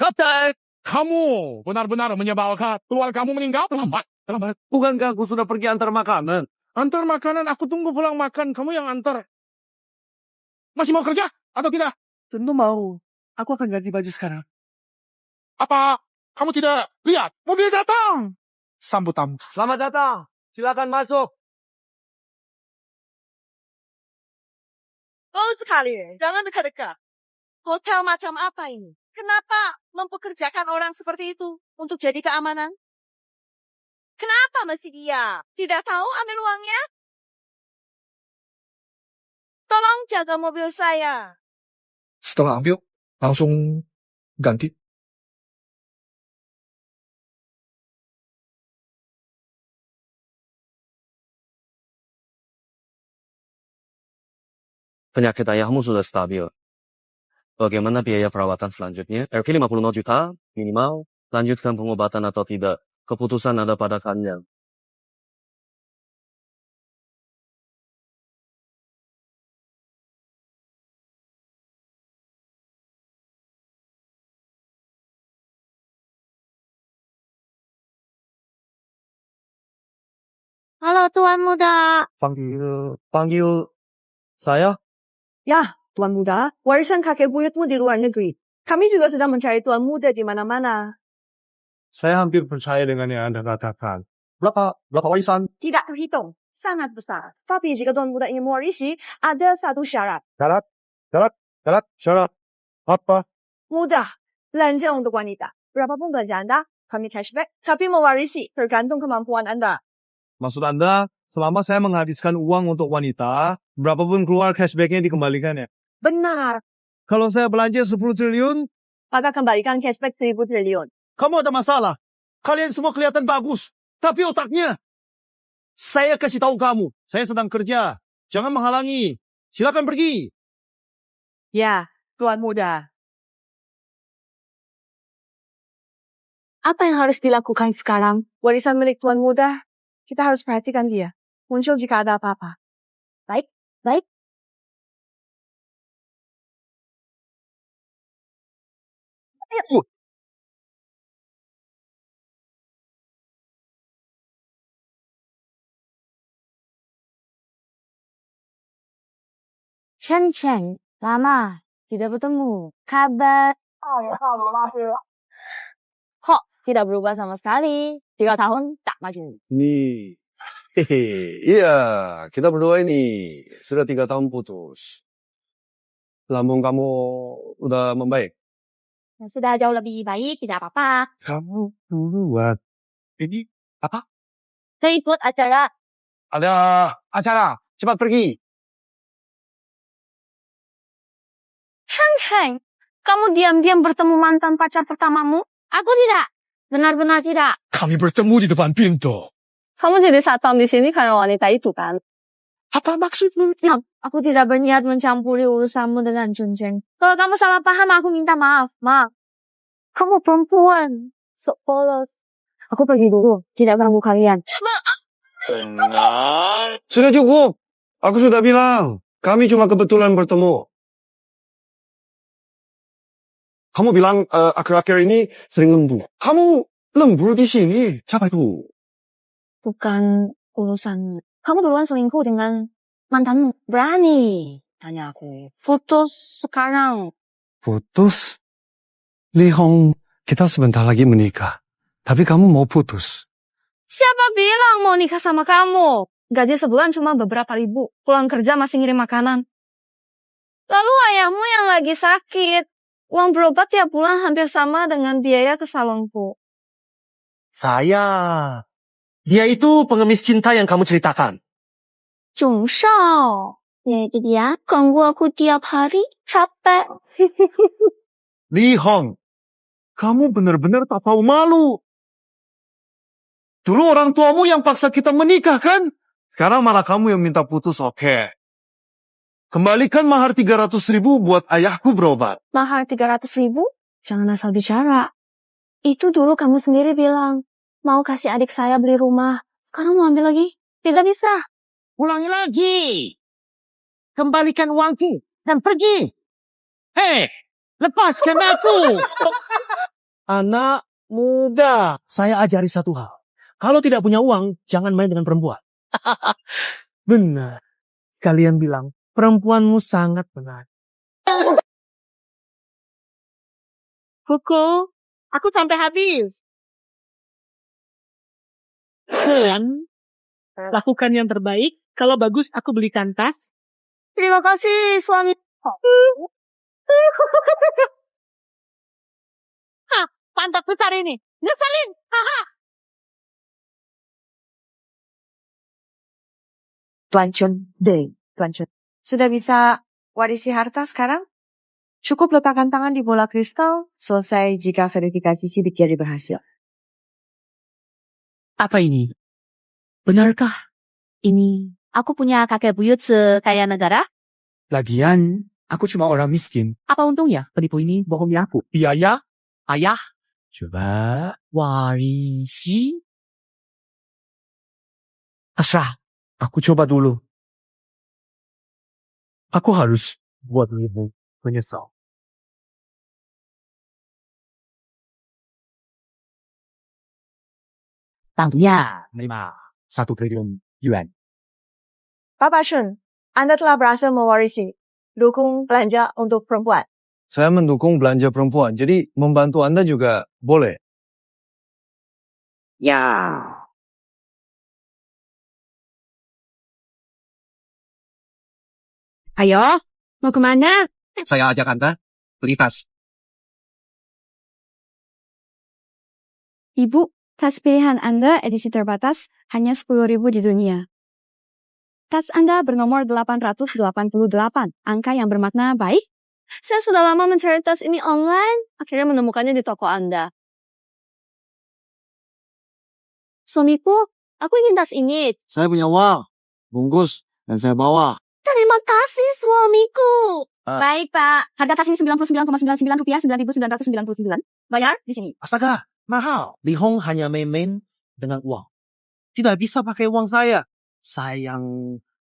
Kapten! Kamu benar-benar menyebalkan. Keluargamu meninggal terlambat. Bukankah aku sudah pergi antar makanan? Antar makanan, aku tunggu pulang makan. Kamu yang antar. Masih mau kerja atau tidak? Tentu mau. Aku akan ganti baju sekarang. Apa kamu tidak lihat? Mobil datang. Sambut tamu. Selamat datang. Silakan masuk. sekali, jangan dekat-dekat. Hotel macam apa ini? Kenapa mempekerjakan orang seperti itu untuk jadi keamanan? Kenapa mesti dia? Tidak tahu ambil uangnya? Tolong jaga mobil saya. Setelah ambil, langsung ganti. Penyakit ayahmu sudah stabil. Bagaimana biaya perawatan selanjutnya? RP 50 juta minimal. Lanjutkan pengobatan atau tidak. Keputusan ada pada kalian. Halo Tuan Muda. Panggil saya? Ya, Tuan Muda. Warisan kakek buyutmu di luar negeri. Kami juga sedang mencari Tuan Muda di mana-mana. Saya hampir percaya dengan yang Anda katakan. Berapa warisan? Tidak terhitung. Sangat besar. Tapi jika Tuan Muda ingin mewarisi, ada satu syarat. Syarat. Apa? Mudah. Belanja untuk wanita. Berapapun belanja Anda, kami cashback. Tapi mewarisi tergantung kemampuan Anda. Maksud Anda, selama saya menghabiskan uang untuk wanita, berapapun keluar cashback-nya dikembalikan ya? Benar. Kalau saya belanja 10 triliun, Maka kembalikan cashback 1.000 triliun. kamu ada masalah. Kalian semua kelihatan bagus. Tapi otaknya. Saya kasih tahu kamu. Saya sedang kerja. Jangan menghalangi. Silakan pergi. Ya, Tuan Muda. Apa yang harus dilakukan sekarang? Warisan milik Tuan Muda. Kita harus perhatikan dia. Muncul jika ada apa-apa. Baik. Chen, lama tidak bertemu. Kabar? Kok tidak berubah sama sekali? 3 tahun tak maju. Nih. Iya, kita berdua ini sudah 3 tahun putus. Lambung kamu udah membaik. Sudah jauh lebih baik, tidak apa-apa. Kamu duluan. Ini apa? Saya ikut acara. Ada acara. Cepat pergi. Chen, kamu diam-diam bertemu mantan pacar pertamamu? Aku tidak. Benar-benar tidak. Kami bertemu di depan pintu. Kamu jadi satpam di sini karena wanita itu kan? Apa maksudmu? Aku tidak berniat mencampuri urusanmu dengan Junjeng. Kalau kamu salah paham, aku minta maaf. Kamu perempuan. Sok polos. Aku pergi dulu. Tidak ganggu kalian. Sudah cukup. Aku sudah bilang. Kami cuma kebetulan bertemu. Kamu bilang akhir-akhir ini sering lembur. Kamu lembur di sini. Siapa itu? Bukan urusan. Kamu duluan selingkuh dengan mantanmu. Berani. Tanya aku. Putus sekarang. Putus? Li Hong, kita sebentar lagi menikah. Tapi kamu mau putus. Siapa bilang mau nikah sama kamu? Gaji sebulan cuma beberapa ribu. Pulang kerja masih ngirim makanan. Lalu ayahmu yang lagi sakit. Uang berobat tiap bulan hampir sama dengan biaya ke salonku. Saya. Dia itu pengemis cinta yang kamu ceritakan. Jungshao. Ya itu dia. Ganggu aku tiap hari. Capek. Li Hong, kamu benar-benar tak tahu malu. Dulu orang tuamu yang paksa kita menikah kan? Sekarang malah kamu yang minta putus, oke. Kembalikan mahar 300.000 buat ayahku berobat. Mahar 300.000? Jangan asal bicara. Itu dulu kamu sendiri bilang. Mau kasih adik saya beli rumah. Sekarang mau ambil lagi? Tidak bisa. Ulangi lagi. Kembalikan uangku dan pergi. Hei, lepaskan aku. Anak muda, saya ajari satu hal. Kalau tidak punya uang, jangan main dengan perempuan. Benar. Sekalian bilang, perempuanmu sangat benar. Koko, aku sampai habis. Kalian lakukan yang terbaik. Kalau bagus, aku belikan tas. Terima kasih, suami. Hah, pantat besar ini. Ngeselin. Haha. Tuan Chun Day, Tuan Chun. Sudah bisa warisi harta sekarang? Cukup letakkan tangan di bola kristal, selesai jika verifikasi sidik jari berhasil. Apa ini? Benarkah? Ini, aku punya kakek buyut sekaya negara. Lagian, aku cuma orang miskin. Apa untungnya penipu ini bohongi aku? Biaya? Ayah? Coba. Warisi? Terserah. Aku coba dulu. Aku harus buat ibu menyesal. Tangnya 1 triliun yuan. Papa Shun, Anda telah berhasil mewarisi. Dukung belanja untuk perempuan. Saya mendukung belanja perempuan, jadi membantu Anda juga boleh. Ya. Ayo, mau kemana? Saya ajak Anda beli tas. Ibu, tas pilihan Anda edisi terbatas hanya 10.000 di dunia. Tas Anda bernomor 888, angka yang bermakna baik. Saya sudah lama mencari tas ini online, akhirnya menemukannya di toko Anda. Suamiku, aku ingin tas ini. Saya punya uang, bungkus, dan saya bawa. Terima kasih suamiku. Baik Pak, harga tas ini Rp99,99, 9.999. Bayar di sini. Astaga, mahal. Li Hong hanya main-main dengan uang. Tidak bisa pakai uang saya. Saya yang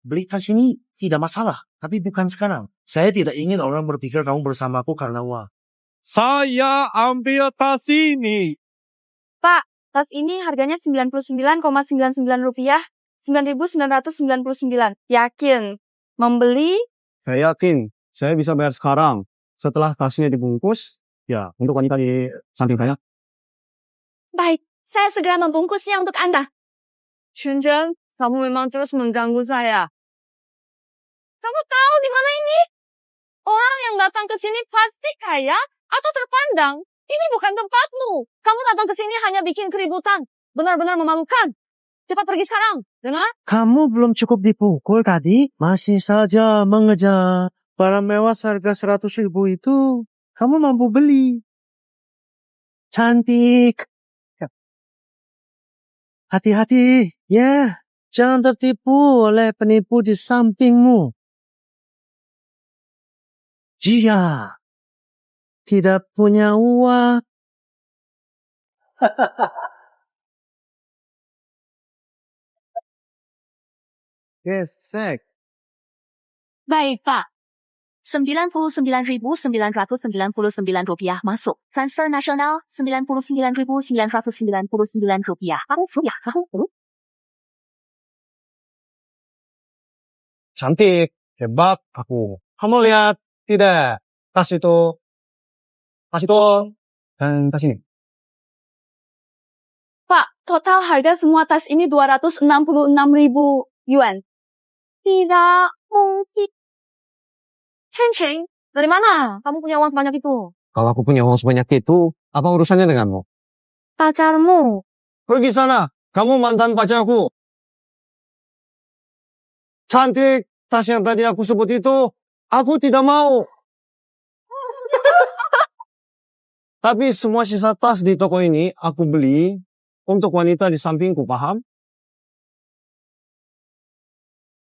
beli tas ini tidak masalah, tapi bukan sekarang. Saya tidak ingin orang berpikir kamu bersamaku karena uang. Saya ambil tas ini. Pak, tas ini harganya Rp99,99, 9.999. Yakin? Membeli? Saya yakin, saya bisa bayar sekarang. Setelah tasnya dibungkus, ya untuk wanita di samping saya. Baik, saya segera membungkusnya untuk Anda. Shunzhen, kamu memang terus mengganggu saya. Kamu tahu di mana ini? Orang yang datang ke sini pasti kaya atau terpandang. Ini bukan tempatmu. Kamu datang ke sini hanya bikin keributan. Benar-benar memalukan. Cepat pergi sekarang. Dengar? Kamu belum cukup dipukul tadi, masih saja mengejar barang mewah seharga 100.000 itu. Kamu mampu beli. Cantik. Hati-hati, ya. Jangan tertipu oleh penipu di sampingmu. Jika tidak punya uang. Gesek. Baik, Pak. Rp99.999 masuk. Transfer nasional Rp99.999. Cantik, hebat aku. Kamu lihat, tidak. Tas itu, dan tas ini. Pak, total harga semua tas ini 266.000 yuan. Tidak mungkin. Chen, dari mana kamu punya uang sebanyak itu? Kalau aku punya uang sebanyak itu, apa urusannya denganmu? Pacarmu. Pergi sana, kamu mantan pacarku. Cantik, tas yang tadi aku sebut itu, aku tidak mau. Tapi semua sisa tas di toko ini, aku beli untuk wanita di sampingku, paham?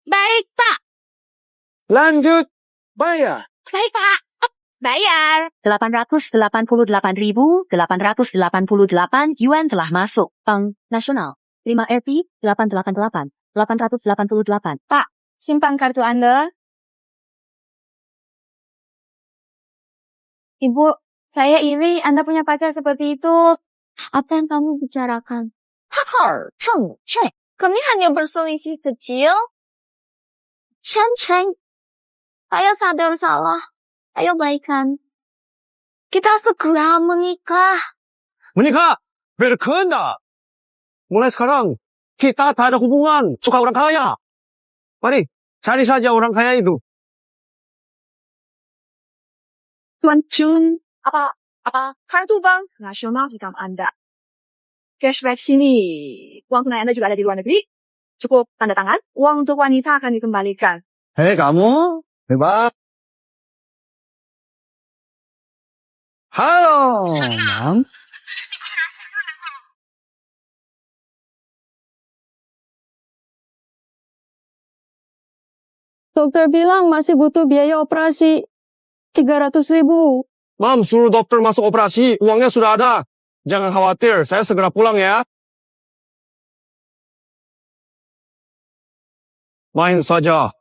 Baik, Pak. Lanjut, bayar. Baik, Pak. Bayar. Rp888.888 telah masuk. Bank Nasional. 5 RP 888. 888. Pak, simpan kartu Anda. Ibu, Saya iri Anda punya pacar seperti itu. Apa yang kamu bicarakan? Kami hanya berselisih kecil. Chen, saya sadar salah. Ayo baikan. Kita segera menikah. Menikah? Berkehendak. Mulai sekarang, kita tak ada hubungan. Suka orang kaya. Mari, cari saja orang kaya itu. Tuan Chun, apa kartu bank nasional hitam Anda. Cashback sini. Uang tunai Anda juga ada di luar negeri. Cukup tanda tangan, uang untuk wanita akan dikembalikan. Hei kamu, hebat. Halo, Mam. Dokter bilang masih butuh biaya operasi 300.000. Mam, suruh dokter masuk operasi. Uangnya sudah ada. Jangan khawatir, saya segera pulang ya. Main saja.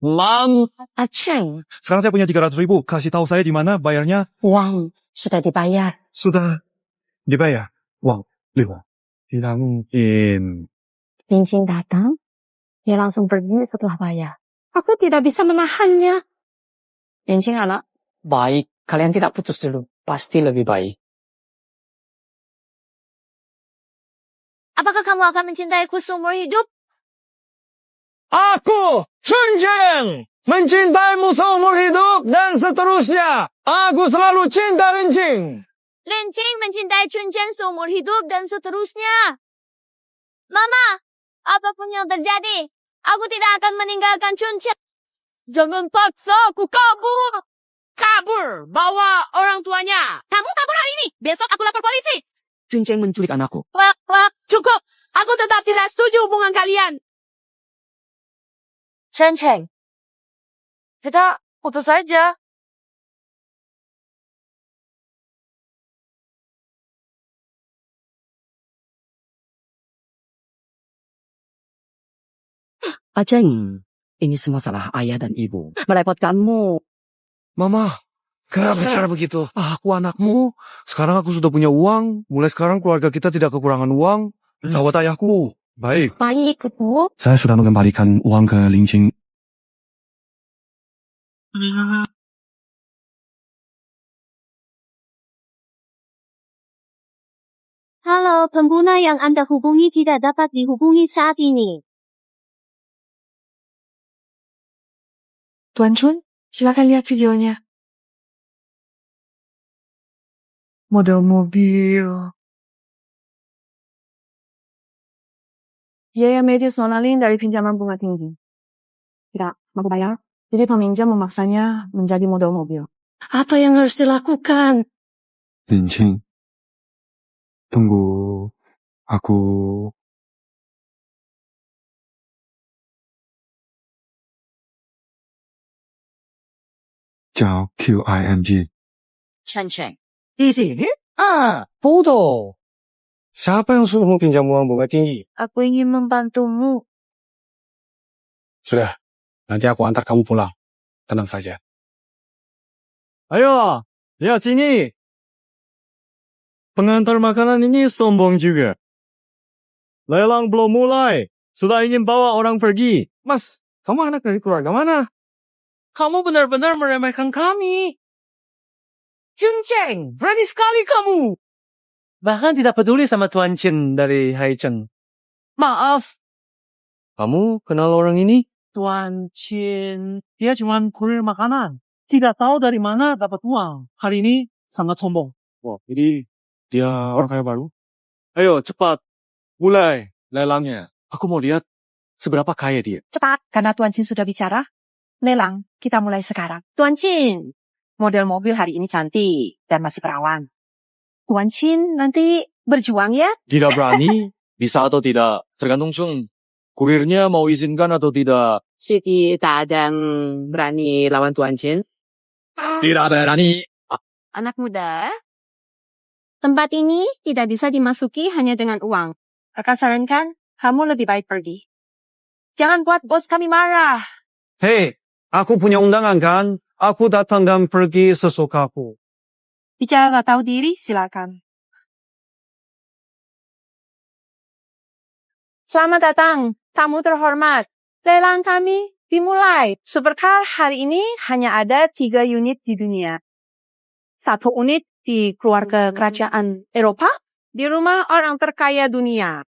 Mam. Aceng, Sekarang saya punya 300.000. Kasih tahu saya di mana bayarnya. uang sudah dibayar. Sudah dibayar. Wow, lihat. Tidak mungkin. Lincing datang, dia langsung pergi setelah bayar. Aku tidak bisa menahannya. Lincing anak, baik. Kalian tidak putus dulu. Pasti lebih baik. Apakah kamu akan mencintaiku seumur hidup? Aku, Chun Cheng, mencintaimu seumur hidup dan seterusnya. Aku selalu cinta Lincing. Lincing mencintai Chun Cheng seumur hidup dan seterusnya. Mama, apapun yang terjadi, aku tidak akan meninggalkan Chun Cheng. Jangan paksa aku kabur. Kabur, bawa orang tuanya. Kamu kabur hari ini, besok aku lapor polisi. Chun Cheng menculik anakku. Cukup. Aku tetap tidak setuju hubungan kalian. Chen Cheng, kita putus saja. Aceng, ini semua salah ayah dan ibu. Merepotkanmu. Mama, kenapa cara begitu? Aku anakmu. Sekarang aku sudah punya uang. Mulai sekarang keluarga kita tidak kekurangan uang. Rawat ayahku. Baik. Baik, Bu. Saya sudah mengembalikan uang ke Lincing. Halo, pengguna yang Anda hubungi tidak dapat dihubungi saat ini. Tuan Chun, silakan lihat videonya. Model mobil. Biaya medis Nonalin dari pinjaman bunga tinggi. Tidak mampu bayar, jadi peminjam memaksanya menjadi model mobil. Apa yang harus dilakukan? Lincing. Tunggu. Aku... Ciao, QING. Chen Cheng. Di sini? Bodoh. Siapa yang suruhmu pinjam uang bunga tinggi? Aku ingin membantumu. Sudah, nanti aku antar kamu pulang. Tenang saja. Ayo, lihat sini. Pengantar makanan ini sombong juga. Lelang belum mulai. Sudah ingin bawa orang pergi. Mas, kamu anak dari keluarga mana? Kamu benar-benar meremehkan kami. Chun Cheng, berani sekali kamu. Bahkan tidak peduli sama Tuan Chen dari Haicheng. Maaf. Kamu kenal orang ini? Tuan Chin, dia cuma kurir makanan. Tidak tahu dari mana dapat uang. Hari ini sangat sombong. Wah, jadi dia orang kaya baru. Ayo, cepat. Mulai lelangnya. Aku mau lihat seberapa kaya dia. Cepat, karena Tuan Chin sudah bicara. Lelang, kita mulai sekarang. Tuan Chin, model mobil hari ini cantik dan masih perawan. Tuan Chin nanti berjuang ya. Tidak berani, bisa atau tidak. Tergantung Chung. Kurirnya mau izinkan atau tidak. Siti tak ada yang berani lawan Tuan Chin. Tidak berani. Anak muda, tempat ini tidak bisa dimasuki hanya dengan uang. Kakak sarankan, kamu lebih baik pergi. Jangan buat bos kami marah. Hei, aku punya undangan kan? Aku datang dan pergi sesukaku. Bicara tak tahu diri, silakan. Selamat datang, tamu terhormat. Lelang kami dimulai. Supercar hari ini hanya ada 3 unit di dunia. 1 unit di keluarga kerajaan Eropa, di rumah orang terkaya dunia.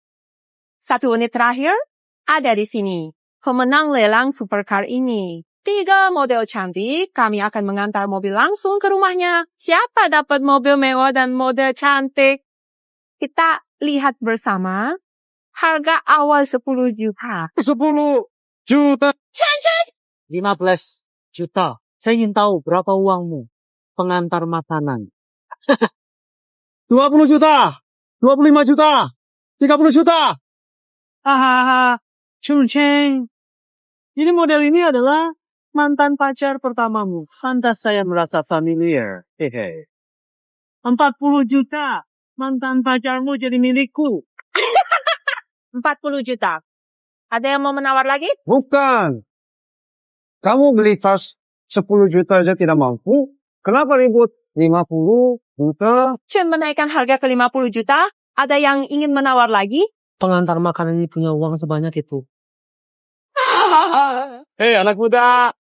1 unit terakhir ada di sini. Pemenang lelang supercar ini. 3 model cantik, kami akan mengantar mobil langsung ke rumahnya. Siapa dapat mobil mewah dan model cantik? Kita lihat bersama. Harga awal 10 juta. 10 juta. 15 juta. Saya ingin tahu berapa uangmu. Pengantar makanan. 20 juta. 25 juta. 30 juta. Hahaha. Chungcheng. Jadi model ini adalah mantan pacar pertamamu. Pantas saya merasa familiar. Hehe. 40 juta. Mantan pacarmu jadi milikku. 40 juta. Ada yang mau menawar lagi? Bukan. Kamu beli tas 10 juta aja tidak mampu. Kenapa ribut 50 juta? Cuma menaikkan harga ke 50 juta. Ada yang ingin menawar lagi? Pengantar makanan ini punya uang sebanyak itu. Hei anak muda.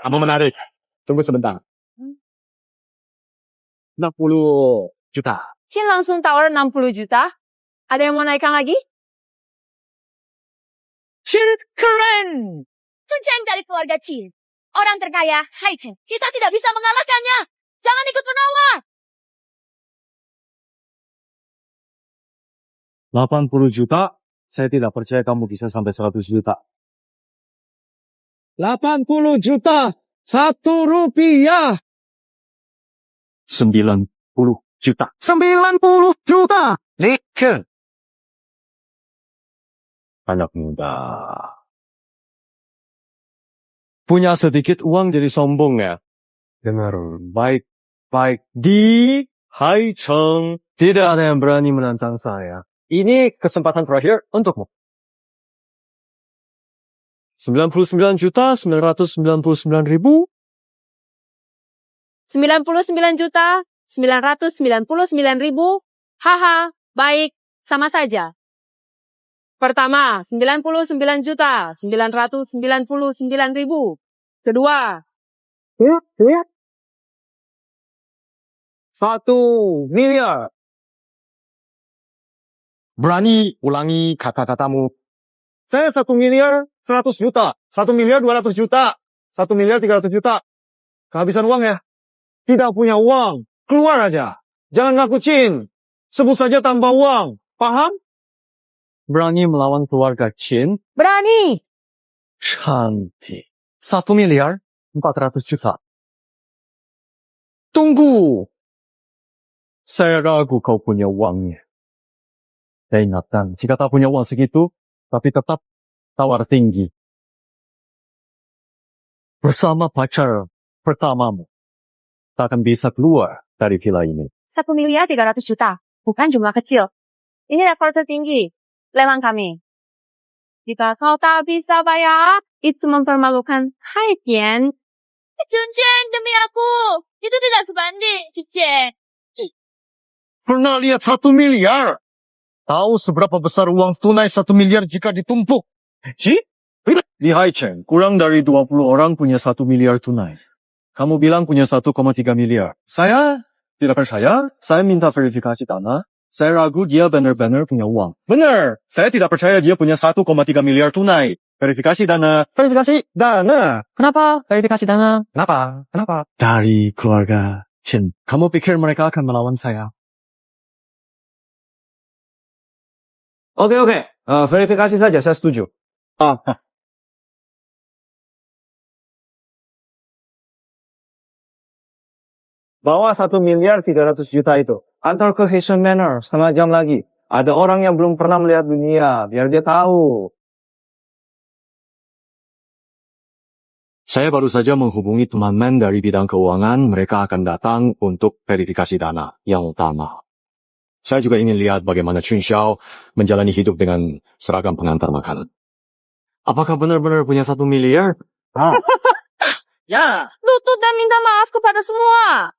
Kamu menarik. Tunggu sebentar. 60 juta. Chin langsung tawar 60 juta. Ada yang mau naikkan lagi? Chin keren. Kuncen dari keluarga Chin. Orang terkaya, hai Chin. Kita tidak bisa mengalahkannya. Jangan ikut menawar. 80 juta, saya tidak percaya kamu bisa sampai 100 juta. 80 juta. 1 rupiah. 90 juta. 90 juta. Nickel. Anak muda. Punya sedikit uang jadi sombong ya? Dengar baik-baik. Di Haicheng. Tidak ada yang berani menantang saya. Ini kesempatan terakhir untukmu. 99 juta 999 ribu. 99 juta 999 ribu. Haha, baik, sama saja. Pertama, 99 juta 999 ribu. Kedua, 1 miliar. Berani ulangi kata-katamu. Saya 1 miliar 100 juta. 1 miliar 200 juta. 1 miliar 300 juta. Kehabisan uang ya? Tidak punya uang. Keluar aja. Jangan ngaku Chin. Sebut saja tanpa uang. Paham? Berani melawan keluarga Chin. berani. Cantik. 1 miliar 400 juta. Tunggu. Saya ragu kau punya uangnya. Saya ingatkan, jika tak punya uang segitu, tapi tetap tawar tinggi. Bersama pacar pertamamu, tak akan bisa keluar dari villa ini. 1 miliar 300 juta. Bukan jumlah kecil. Ini rekor tertinggi. Lelang kami. Jika kau tak bisa bayar, itu mempermalukan. Hai, Tian. Kuncen, demi aku. Itu tidak sebanding, Kuncen. Pernah lihat 1 miliar? Tahu seberapa besar uang tunai 1 miliar jika ditumpuk? Di Haicheng, kurang dari 20 orang punya 1 miliar tunai. Kamu bilang punya 1,3 miliar. Saya tidak percaya. Saya minta verifikasi dana. Saya ragu dia benar-benar punya uang. Benar. Saya tidak percaya dia punya 1,3 miliar tunai. Verifikasi dana. Verifikasi dana. Kenapa verifikasi dana? Kenapa? Dari keluarga Chen. Kamu pikir mereka akan melawan saya? Oke. Verifikasi saja, saya setuju. Bawa 1 miliar 300 juta itu. Antar ke Haitian Manor, setengah jam lagi. Ada orang yang belum pernah melihat dunia, biar dia tahu. Saya baru saja menghubungi teman-teman dari bidang keuangan. Mereka akan datang untuk verifikasi dana yang utama. Saya juga ingin lihat bagaimana Chun Xiao menjalani hidup dengan seragam pengantar makanan. Apakah benar-benar punya 1 miliar? Ya. Lutut dan minta maaf kepada semua.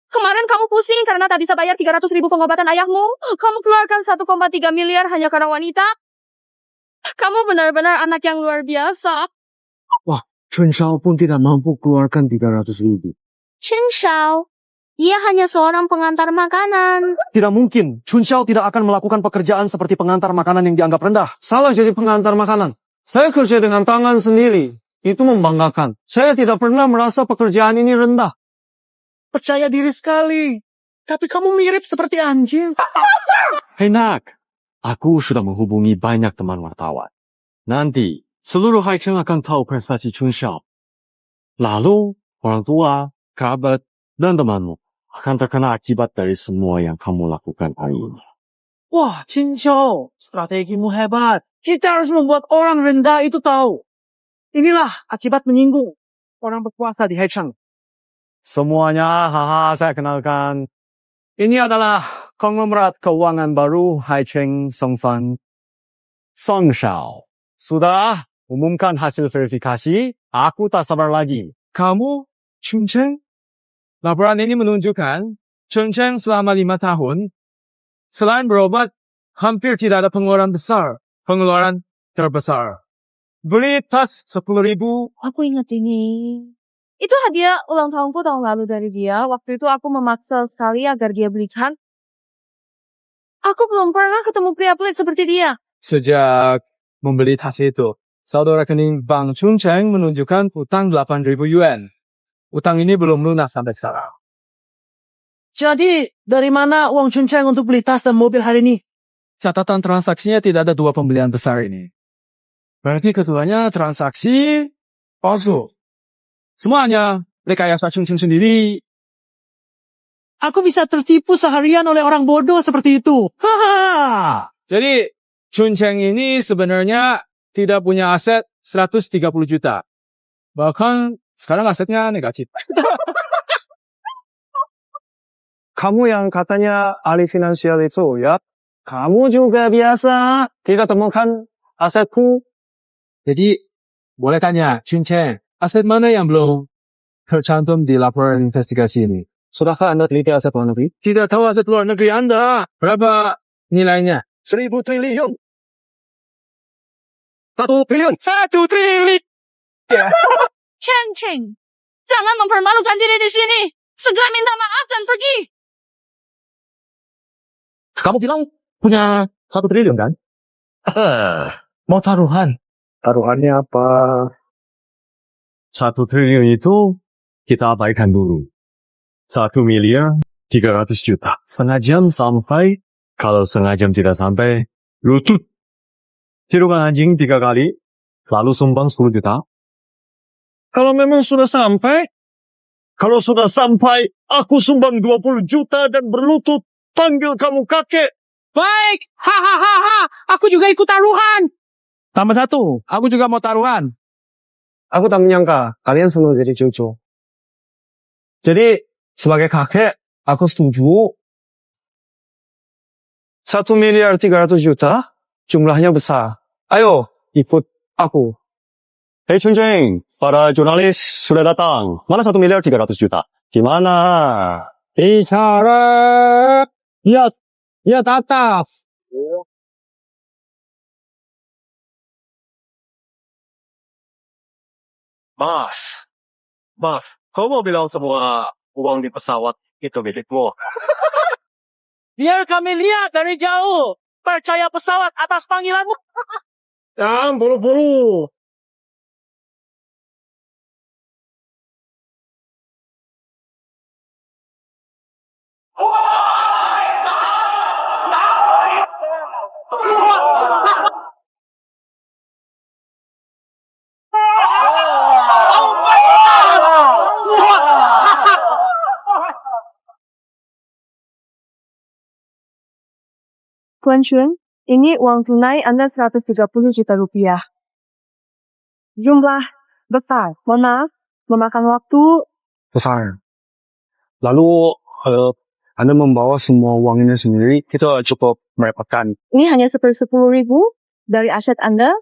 Kemarin kamu pusing karena tak bisa bayar 300.000 pengobatan ayahmu. Kamu keluarkan 1,3 miliar hanya karena wanita. Kamu benar-benar anak yang luar biasa. Wah, Chun Shao pun tidak mampu keluarkan 300.000. Chun Shao, dia hanya seorang pengantar makanan. Tidak mungkin. Chun Shao tidak akan melakukan pekerjaan seperti pengantar makanan yang dianggap rendah. Salah jadi pengantar makanan. Saya kerja dengan tangan sendiri. Itu membanggakan. Saya tidak pernah merasa pekerjaan ini rendah. Percaya diri sekali. Tapi kamu mirip seperti anjing. Hei nak, aku sudah menghubungi banyak teman wartawan. Nanti, seluruh Haicheng akan tahu prestasi Chun Shao. Lalu, orang tua, kerabat, dan temanmu akan terkena akibat dari semua yang kamu lakukan hari ini. Wah, Chun Shao, strategimu hebat. Kita harus membuat orang rendah itu tahu. Inilah akibat menyinggung orang berkuasa di Haicheng. Semuanya, haha, saya kenalkan. Ini adalah konglomerat keuangan baru Haicheng Songfan Song Shao. Sudah umumkan hasil verifikasi, aku tak sabar lagi. Kamu, Chun Cheng? Laporan ini menunjukkan Chun Cheng selama 5 tahun, selain berobat, hampir tidak ada pengeluaran besar. Pengeluaran terbesar. Beli tas 10.000. Aku ingat ini. Itu hadiah ulang tahunku tahun lalu dari dia. Waktu itu aku memaksa sekali agar dia belikan. Aku belum pernah ketemu pria pelit seperti dia. Sejak membeli tas itu, saldo rekening Bank Chun Cheng menunjukkan utang 8.000 yuan. Utang ini belum lunas sampai sekarang. Jadi, dari mana uang Chun Cheng untuk beli tas dan mobil hari ini? Catatan transaksinya tidak ada 2 pembelian besar ini. Berarti keduanya transaksi palsu. Semuanya rekayasa Chun Cheng sendiri. Aku bisa tertipu seharian oleh orang bodoh seperti itu. Haha. Jadi, Chun Cheng ini sebenarnya tidak punya aset 130 juta. Bahkan sekarang asetnya negatif. Kamu yang katanya ahli finansial itu, ya? Kamu juga biasa tidak temukan asetku. Jadi, boleh tanya, Chun Cheng, aset mana yang belum tercantum di laporan investigasi ini? Sudahkah Anda teliti aset luar negeri? Tidak tahu aset luar negeri Anda. Berapa nilainya? 1.000 triliun. 1 triliun. 1 triliun. Cheng Cheng, jangan mempermalukan diri di sini. Segera minta maaf dan pergi. Kamu bilang punya 1 triliun kan? Mau taruhan? Taruhannya apa? 1 triliun itu kita abaikan dulu. 1 miliar 300 juta. Setengah jam sampai. Kalau setengah jam tidak sampai, lutut. Tirukan anjing 3 kali, lalu sumbang 10 juta. Kalau memang sudah sampai, aku sumbang 20 juta dan berlutut. Panggil kamu kakek. Baik, hahaha, aku juga ikut taruhan. Tambah 1, aku juga mau taruhan. Aku tak menyangka kalian semua jadi cucu. Jadi, sebagai kakek, aku setuju. 1 miliar 300 juta, jumlahnya besar. Ayo, ikut aku. Hei Chun Cheng, para jurnalis sudah datang. Mana 1 miliar 300 juta? Gimana? Isyarat. Yes, ya atas. Mas, kau mau bilang semua uang di pesawat itu milikmu? Biar kami lihat dari jauh. Percaya pesawat atas panggilanmu. Ya, buru-buru. Tuan Chun, ini uang tunai Anda 130 juta rupiah. Jumlah besar. Mohon maaf, memakan waktu. Besar. Lalu, Anda membawa semua uang ini sendiri, itu cukup merepotkan. Ini hanya 10.000 dari aset Anda.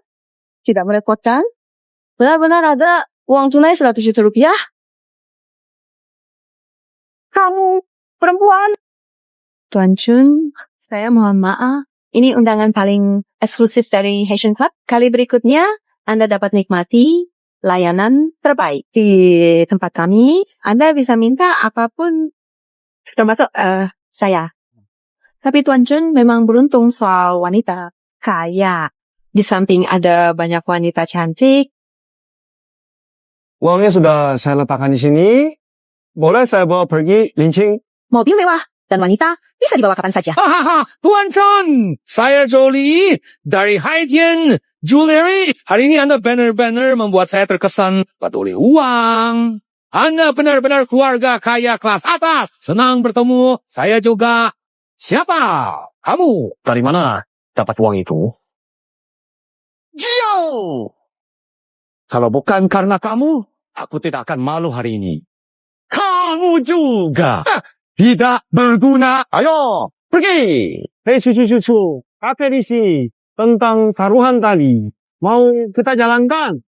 Tidak merepotkan. Benar-benar ada Uang tunai 100 juta rupiah. Kamu perempuan. Tuan Chun, saya mohon maaf. Ini undangan paling eksklusif dari Haitian Club. Kali berikutnya, Anda dapat nikmati layanan terbaik di tempat kami. Anda bisa minta apapun, termasuk saya. Tapi Tuan Chun memang beruntung soal wanita kaya. Di samping ada banyak wanita cantik. Uangnya sudah saya letakkan di sini. Boleh saya bawa pergi, Lincing? Mobil mewah dan wanita bisa dibawa kapan saja. Hahaha, Tuan Chun, saya Jolie dari Haitian Jewelry. Hari ini Anda benar-benar membuat saya terkesan peduli uang. Anda benar-benar keluarga kaya kelas atas. Senang bertemu. Saya juga. Siapa? Kamu. Dari mana dapat uang itu? Jiao! Kalau bukan karena kamu, aku tidak akan malu hari ini. Kamu juga tidak berguna. Ayo, pergi. Hei, cucu-cucu, apa isi tentang taruhan tadi? Mau kita jalankan?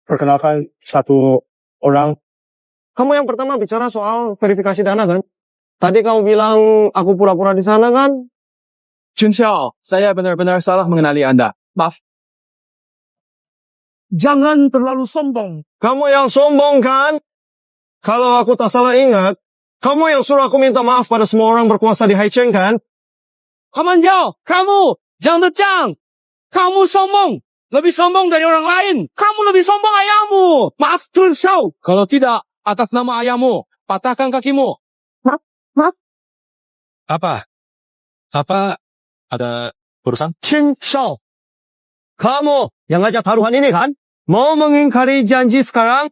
Perkenalkan satu orang. Kamu yang pertama bicara soal verifikasi dana kan? Tadi kamu bilang aku pura-pura di sana kan? Chun Xiao, saya benar-benar salah mengenali Anda. Maaf. Jangan terlalu sombong. Kamu yang sombong kan? Kalau aku tak salah ingat, kamu yang suruh aku minta maaf pada semua orang berkuasa di Haicheng kan? Kaman Yao, kamu, jangan decang. Kamu sombong. Lebih sombong dari orang lain. Kamu lebih sombong ayahmu. Maaf Chun Xiao. Kalau tidak, atas nama ayahmu, patahkan kakimu. Maaf. Apa? Ada urusan? Ching Xiao. Kamu yang ngajak taruhan ini kan? Mau mengingkari janji sekarang?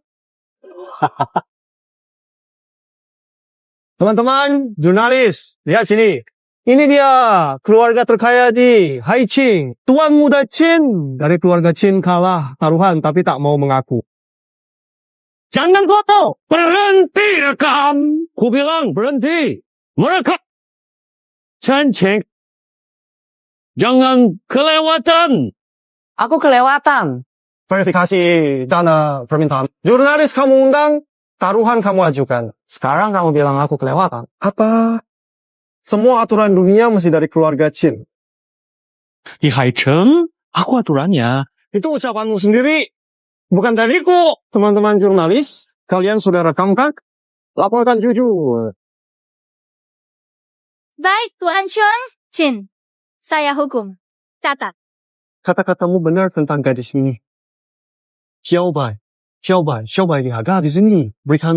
Teman-teman, jurnalis, lihat sini. Ini dia, keluarga terkaya di Haiching. Tuan Muda Chin. Dari keluarga Chin kalah taruhan, tapi tak mau mengaku. Jangan kotor! Berhenti rekam! Ku bilang berhenti! Merekam! Chen Cheng. Jangan kelewatan! Aku kelewatan. Verifikasi dana permintaan. Jurnalis kamu undang, taruhan kamu ajukan. Sekarang kamu bilang aku kelewatan. Apa? Semua aturan dunia masih dari keluarga Chin. Di Haicheng, aku aturannya. Itu ucapanmu sendiri. Bukan dariku. Teman-teman jurnalis, kalian sudah rekamkan? Laporkan jujur. Baik, Tuan Chun. Chin, saya hukum. Catat. Kata-katamu benar tentang gadis ini. Xiaobai dihaga di sini. Berikan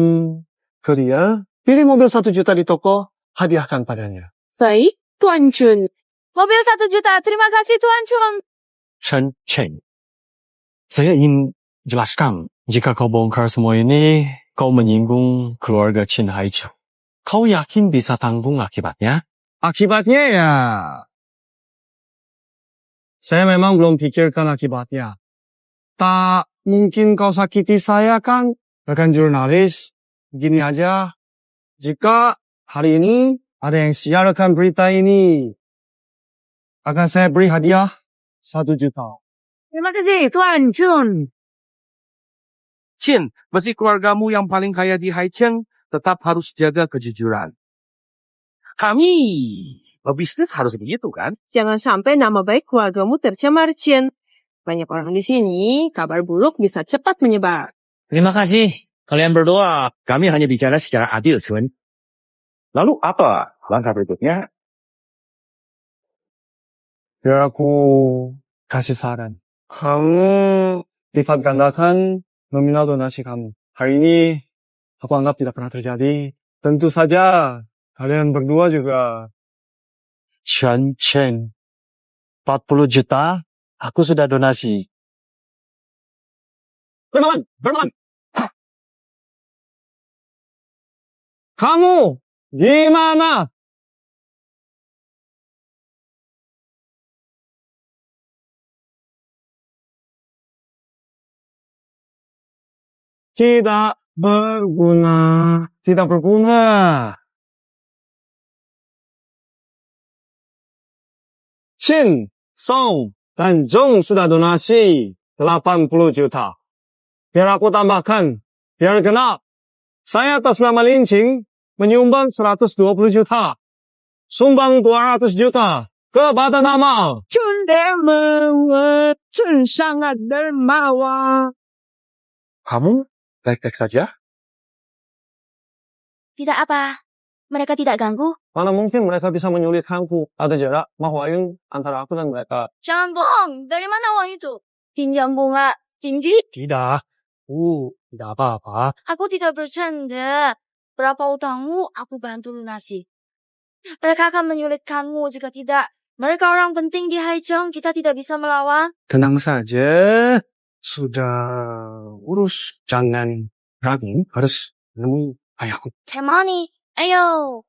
ke dia. Pilih mobil 1 juta di toko, hadiahkan padanya. Baik, Tuan Chun. Mobil 1 juta. Terima kasih, Tuan Chun. Chen Cheng. Saya ingin jelaskan, jika kau bongkar semua ini, kau menyinggung keluarga Chin Haicheng. Kau yakin bisa tanggung akibatnya? Akibatnya ya... Saya memang belum pikirkan akibatnya. Tak mungkin kau sakiti saya kan? Rekan jurnalis, gini aja. Jika hari ini ada yang siarkan berita ini, akan saya beri hadiah 1 juta. Terima kasih, Tuan Chun. Chin, meski keluargamu yang paling kaya di Haicheng, tetap harus jaga kejujuran. Kami, pebisnis harus begitu kan? Jangan sampai nama baik keluargamu tercemar, Chin. Banyak orang di sini, kabar buruk bisa cepat menyebar. Terima kasih. Kalian berdua. Kami hanya bicara secara adil, Chun. Lalu apa langkah berikutnya? Biar aku kasih saran. Kamu lipat gandakan nominal donasi kamu. Hari ini aku anggap tidak pernah terjadi. Tentu saja kalian berdua juga. Chen Cheng. 40 juta, aku sudah donasi. Berman. Kamu gimana? Tidak berguna. Chin, Song, dan Zhong sudah donasi. 80 juta. Biar aku tambahkan, biar genap. Saya atas nama Lincing menyumbang 120 juta. Sumbang 200 juta ke Badan Amal. sangat dermawan. Kamu baik-baik saja? Tidak apa. Mereka tidak ganggu. Mana mungkin mereka bisa menyulitkanku. Ada jarak mahwayun antara aku dan mereka. Jangan bohong. Dari mana uang itu? Pinjam bunga tinggi? Tidak. Tidak apa-apa. Aku tidak bercanda. Berapa utangmu, aku bantu lunasi. Mereka akan menyulitkanmu jika tidak. Mereka orang penting di Haicheng. Kita tidak bisa melawan. Tenang saja. Sudah urus. Jangan ragu. Harus menemui ayahku. Temani, ayo.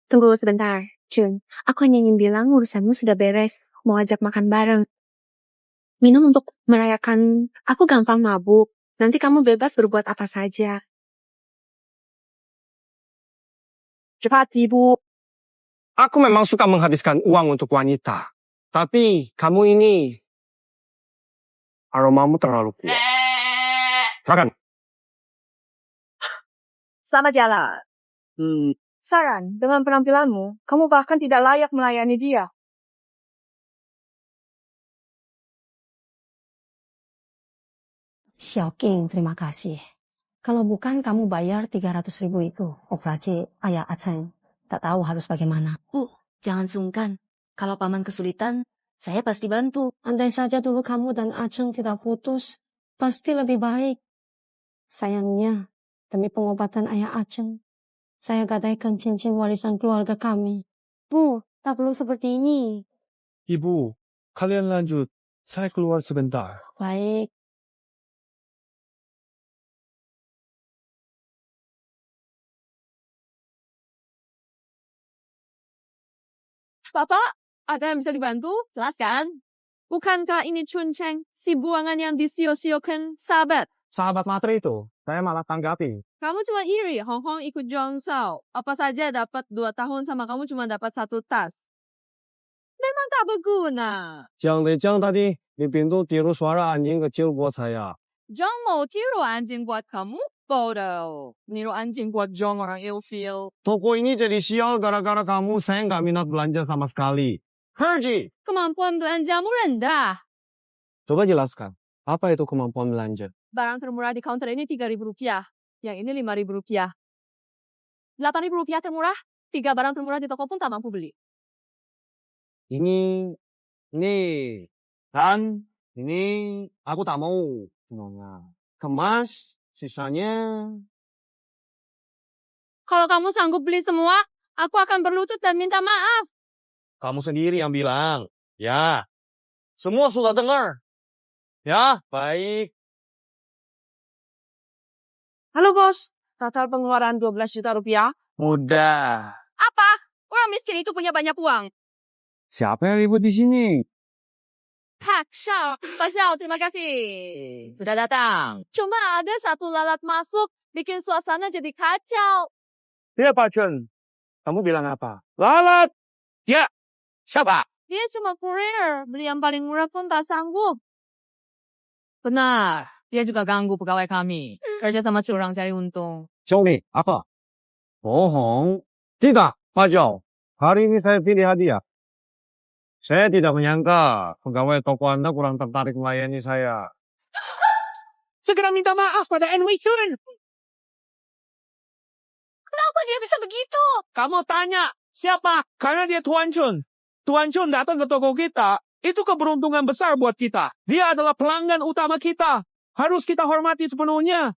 Tunggu sebentar, Jun. Aku hanya ingin bilang urusanmu sudah beres. Mau ajak makan bareng. Minum untuk merayakan aku gampang mabuk. Nanti kamu bebas berbuat apa saja. Cepat, Ibu. Aku memang suka menghabiskan uang untuk wanita. Tapi kamu ini aromamu terlalu kuat. Makan. Selamat jalan. Saran, dengan penampilanmu, kamu bahkan tidak layak melayani dia. Xiaoqing, terima kasih. Kalau bukan kamu bayar 300.000 itu, operasi ayah Aceng. Tak tahu harus bagaimana. Jangan sungkan. Kalau paman kesulitan, saya pasti bantu. Andai saja dulu kamu dan Aceng tidak putus, pasti lebih baik. Sayangnya, demi pengobatan ayah Aceng, saya gadaikan cincin warisan keluarga kami. Bu, tak perlu seperti ini. Ibu, kalian lanjut. Saya keluar sebentar. Baik. Bapak, ada yang bisa dibantu? Jelaskan. Bukankah ini Chun Cheng, si buangan yang disio-siokan sahabat? Sahabat matre itu, saya malah tanggapi. Kamu cuma iri, Hong Hong ikut Jong Sao. Apa saja dapat 2 tahun sama kamu cuma dapat 1 tas. Memang tak berguna. Jang tadi di pintu tiru suara anjing kecil buat saya. Jong mau tiru anjing buat kamu? Bodoh. Niru anjing buat Jong orang ilfeel. Toko ini jadi sial gara-gara kamu. Saya nggak minat belanja sama sekali. Herji, Kemampuan belanjamu rendah. coba jelaskan. Apa itu kemampuan belanja? Barang termurah di counter ini Rp3.000. Yang ini Rp5.000. Rp8.000 termurah. 3 barang termurah di toko pun tak mampu beli. Ini, dan ini aku tak mau. Kemas, sisanya. Kalau kamu sanggup beli semua, aku akan berlutut dan minta maaf. Kamu sendiri yang bilang. Ya, semua sudah dengar. Ya, baik. Halo, Bos. Total pengeluaran 12 juta rupiah. Mudah. Apa? Orang miskin itu punya banyak uang. Siapa yang ribut di sini? Hak, Xiao. Pak Xiao, terima kasih. Sudah datang. Cuma ada satu lalat masuk, bikin suasana jadi kacau. Ya, Pak Chun. Kamu bilang apa? Lalat! Ya, siapa? Dia cuma kurir, beli yang paling murah pun tak sanggup. Benar, dia juga ganggu pegawai kami. Kerja sama curang cari untung. Johnny, apa? Bohong. Tidak, Pak Zhou. Hari ini saya pilih hadiah. Saya tidak menyangka pegawai toko Anda kurang tertarik melayani saya. Segera minta maaf pada Enwei Chun. Kenapa dia bisa begitu? Kamu tanya, siapa? Karena dia Tuan Chun. Tuan Chun datang ke toko kita, itu keberuntungan besar buat kita. Dia adalah pelanggan utama kita. Harus kita hormati sepenuhnya.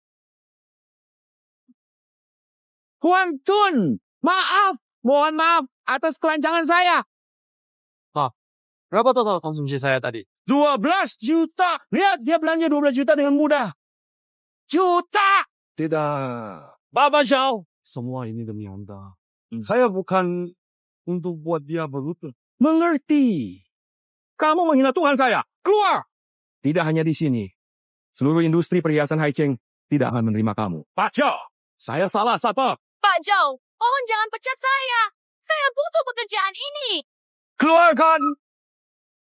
Tuan Chun, maaf. Mohon maaf atas kelancangan saya. Berapa total konsumsi saya tadi? 12 juta. Lihat, dia belanja 12 juta dengan mudah. Juta! Tidak. Bapak Xiao. Semua ini demi Anda. Saya bukan untuk buat dia berlutut. Mengerti. Kamu menghina Tuhan saya. Keluar! Tidak hanya di sini. Seluruh industri perhiasan Haicheng tidak akan menerima kamu. Pak Xiao, saya salah siapa? Pak Zhou, mohon jangan pecat saya. Saya butuh pekerjaan ini. Keluarkan!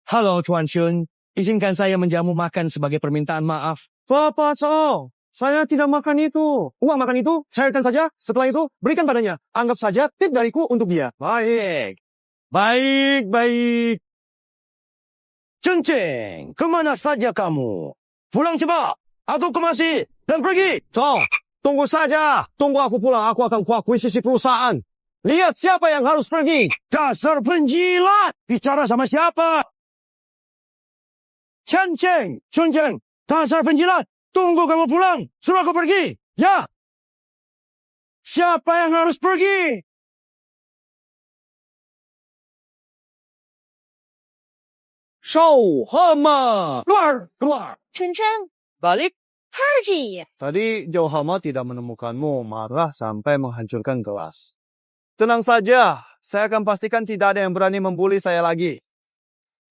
Halo Tuan Chun, Izinkan saya menjamu makan sebagai permintaan maaf. Bapak So, saya tidak makan itu. Uang makan itu, cairkan saja. Setelah itu, berikan padanya. Anggap saja tip dariku untuk dia. Baik. Baik. Cenceng, kemana saja kamu? Pulang cepat, atau kemasi dan pergi. So, tunggu saja. Tunggu aku pulang, aku akan kuakuisisi perusahaan. Lihat siapa yang harus pergi. Dasar penjilat. Bicara sama siapa? Cenceng, dasar penjilat. Tunggu kamu pulang, suruh aku pergi. Ya. Siapa yang harus pergi? Shou Hama. Keluar. Cenceng, Balik. pergi. Tadi Jauh Hama tidak menemukanmu, marah sampai menghancurkan kelas. Tenang saja, saya akan pastikan tidak ada yang berani membuli saya lagi.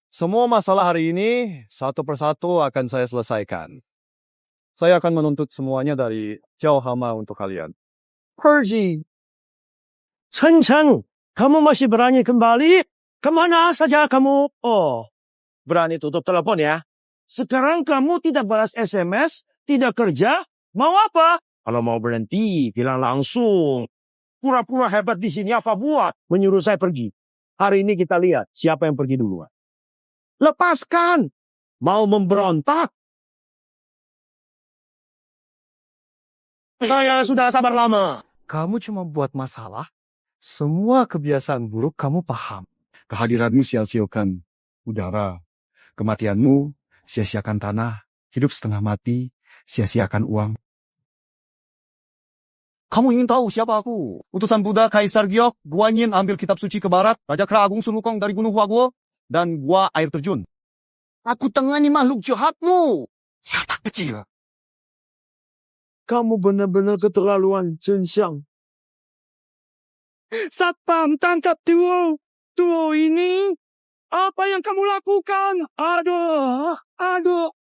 Semua masalah hari ini, satu persatu akan saya selesaikan. Saya akan menuntut semuanya dari Jauh Hama untuk kalian. Pergi. Cenceng, kamu masih berani kembali? Kemana saja kamu? Oh, berani tutup telepon ya. Sekarang kamu tidak balas SMS, tidak kerja, mau apa? Kalau mau berhenti, bilang langsung. Pura-pura hebat di sini apa buat? Menyuruh saya pergi. Hari ini kita lihat siapa yang pergi duluan. Lepaskan. Mau memberontak? Saya sudah sabar lama. Kamu cuma buat masalah. Semua kebiasaan buruk kamu paham. Kehadiranmu sia-siakan udara. Kematianmu sia-siakan tanah. Hidup setengah mati, sia-siakan uang. Kamu ingin tahu siapa aku? Utusan Buddha Kaisar Giok, Guan Yin ambil kitab suci ke barat, Raja Kera Agung Sun Wukong dari Gunung Huaguo, dan gua air terjun. Aku tangani makhluk jahatmu. Serta kecil. Kamu benar-benar keterlaluan, Cenceng. Satpam, tangkap duo. Duo ini. Apa yang kamu lakukan? Aduh.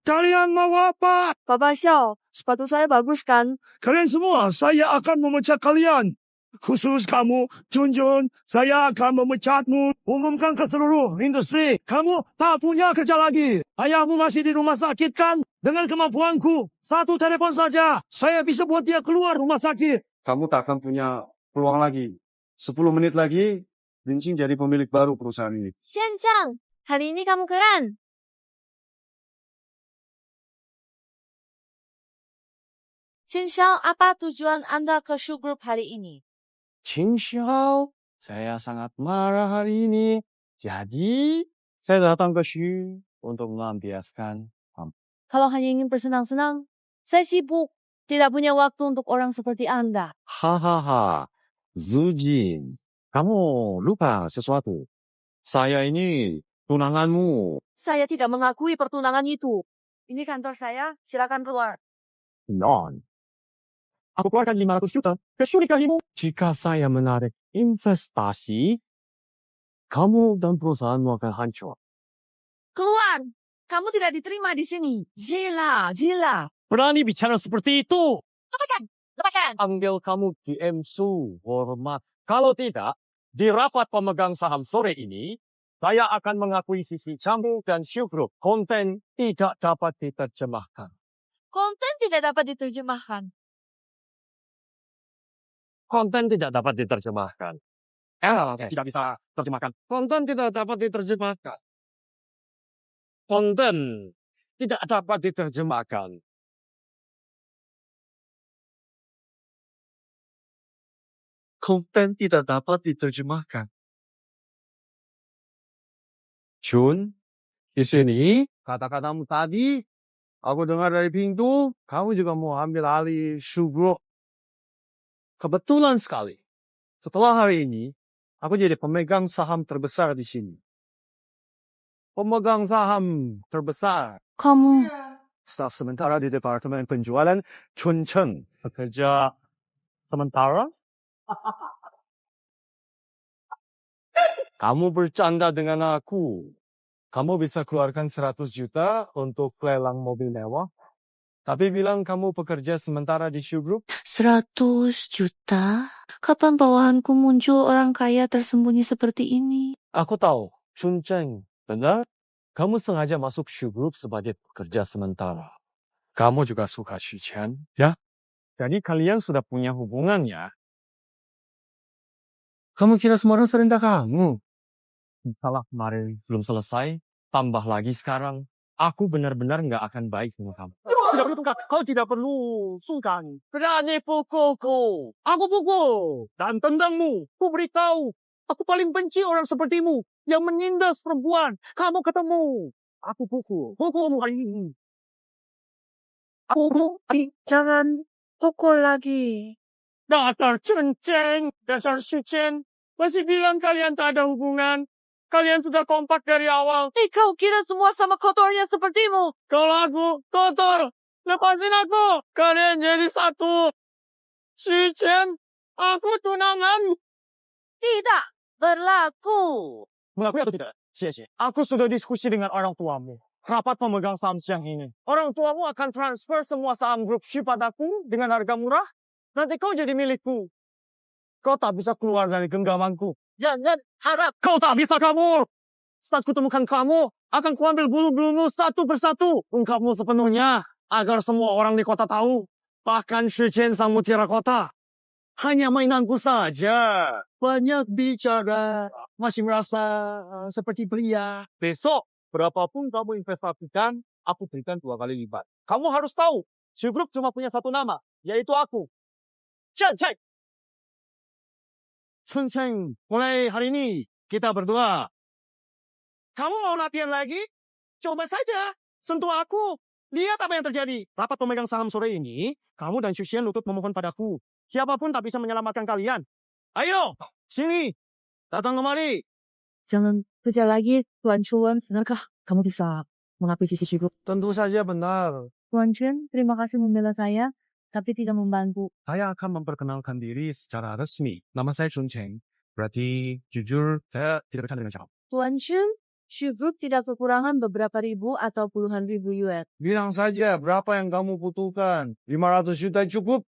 Kalian mau apa? Bapak Xiao, sepatu saya bagus kan? Kalian semua, saya akan memecat kalian. Khusus kamu, Junjun, saya akan memecatmu. Umumkan ke seluruh industri. Kamu tak punya kerja lagi. Ayahmu masih di rumah sakit kan? Dengan kemampuanku, satu telepon saja. Saya bisa buat dia keluar rumah sakit. Kamu tak akan punya peluang lagi. 10 menit lagi, Lincing jadi pemilik baru perusahaan ini. Cenceng, hari ini kamu keren. Xiao, apa tujuan Anda ke Shu Group hari ini? Xiao, saya sangat marah hari ini. Jadi, saya datang ke Shu untuk melampiaskan. Kalau hanya ingin bersenang-senang, saya sibuk. Tidak punya waktu untuk orang seperti Anda. Hahaha, Zujin, kamu lupa sesuatu. Saya ini tunanganmu. Saya tidak mengakui pertunangan itu. Ini kantor saya, silakan keluar. Non. Aku keluarkan 500 juta ke Shu nikahimu. Jika saya menarik investasi, kamu dan perusahaanmu akan hancur. Keluar! Kamu tidak diterima di sini. Gila. Berani bicara seperti itu. Lepaskan. Panggil kamu GM Su, hormat. Kalau tidak, di rapat pemegang saham sore ini, saya akan mengakuisisi kamu dan Shu Group. Konten tidak dapat diterjemahkan. Konten tidak dapat diterjemahkan. Konten tidak dapat diterjemahkan. Tidak bisa terjemahkan. Konten tidak dapat diterjemahkan. Konten tidak dapat diterjemahkan. Konten tidak dapat diterjemahkan. Jun, di sini kata-katamu tadi, aku dengar dari pintu, kamu juga mau ambil alih Shu Group. Kebetulan sekali. Setelah hari ini, aku jadi pemegang saham terbesar di sini. Pemegang saham terbesar. Kamu... Staf sementara di Departemen Penjualan Chuncheng. Pekerja sementara? Kamu bercanda dengan aku. Kamu bisa keluarkan 100 juta untuk lelang mobil mewah? Tapi bilang kamu pekerja sementara di Shoe Group? 100 juta? Kapan bawahanku muncul orang kaya tersembunyi seperti ini? Aku tahu, Chun Cheng. Benar? Kamu sengaja masuk Shoe Group sebagai pekerja sementara. Kamu juga suka Xu Chen, ya? Jadi kalian sudah punya hubungan, ya? Kamu kira semua orang serendah kamu? Salah kemarin belum selesai, tambah lagi sekarang. Aku benar-benar nggak akan baik sama kamu. Tidak perlu tungkat, kau tidak perlu sungkan. Berani pukulku. Aku pukul dan tendangmu. Ku beritahu, aku paling benci orang sepertimu yang menindas perempuan. Kamu ketemu, aku pukul. Pukulmu hari ini. Aku pukul hari. Jangan pukul lagi. Dasar Cenceng, dasar Sucen. Masih bilang kalian tak ada hubungan. Kalian sudah kompak dari awal. Kau kira semua sama kotornya sepertimu? Kalau aku kotor, lepasin aku. Kalian jadi satu. Sucen, aku tunangan. Tidak berlaku. Mengakui atau tidak? Sia-sia. Aku sudah diskusi dengan orang tuamu. Rapat pemegang saham siang ini. Orang tuamu akan transfer semua saham grup Shu padaku dengan harga murah. Nanti kau jadi milikku. Kau tak bisa keluar dari genggamanku. Jangan harap kau tak bisa kabur. Saat kutemukan kamu, akan kuambil bulu-bulumu satu persatu. Ungkapmu sepenuhnya, agar semua orang di kota tahu. Bahkan Shichen sang mutiara kota. Hanya mainanku saja. Banyak bicara. Masih merasa seperti pria. Besok, berapapun kamu investasikan, aku berikan 2 kali lipat. Kamu harus tahu, Shu Group cuma punya satu nama, yaitu aku. Chen Cheng. Chen Cheng, mulai hari ini kita berdua. Kamu mau latihan lagi? Coba saja, sentuh aku. Lihat apa yang terjadi. Rapat pemegang saham sore ini, kamu dan Xuxian lutut memohon padaku. Siapapun tak bisa menyelamatkan kalian. Ayo, sini. Datang kemari. Jangan kerja lagi, Tuan Chun. Benarkah kamu bisa mengakui sisi Group? Tentu saja benar. Tuan Chun, terima kasih membela saya, tapi tidak membantu. Saya akan memperkenalkan diri secara resmi. Nama saya Chun Cheng. Berarti jujur, saya tidak bercanda dengan siapa. Tuan Chun, Shu Group tidak kekurangan beberapa ribu atau puluhan ribu yuan. Bilang saja berapa yang kamu butuhkan. 500 juta cukup.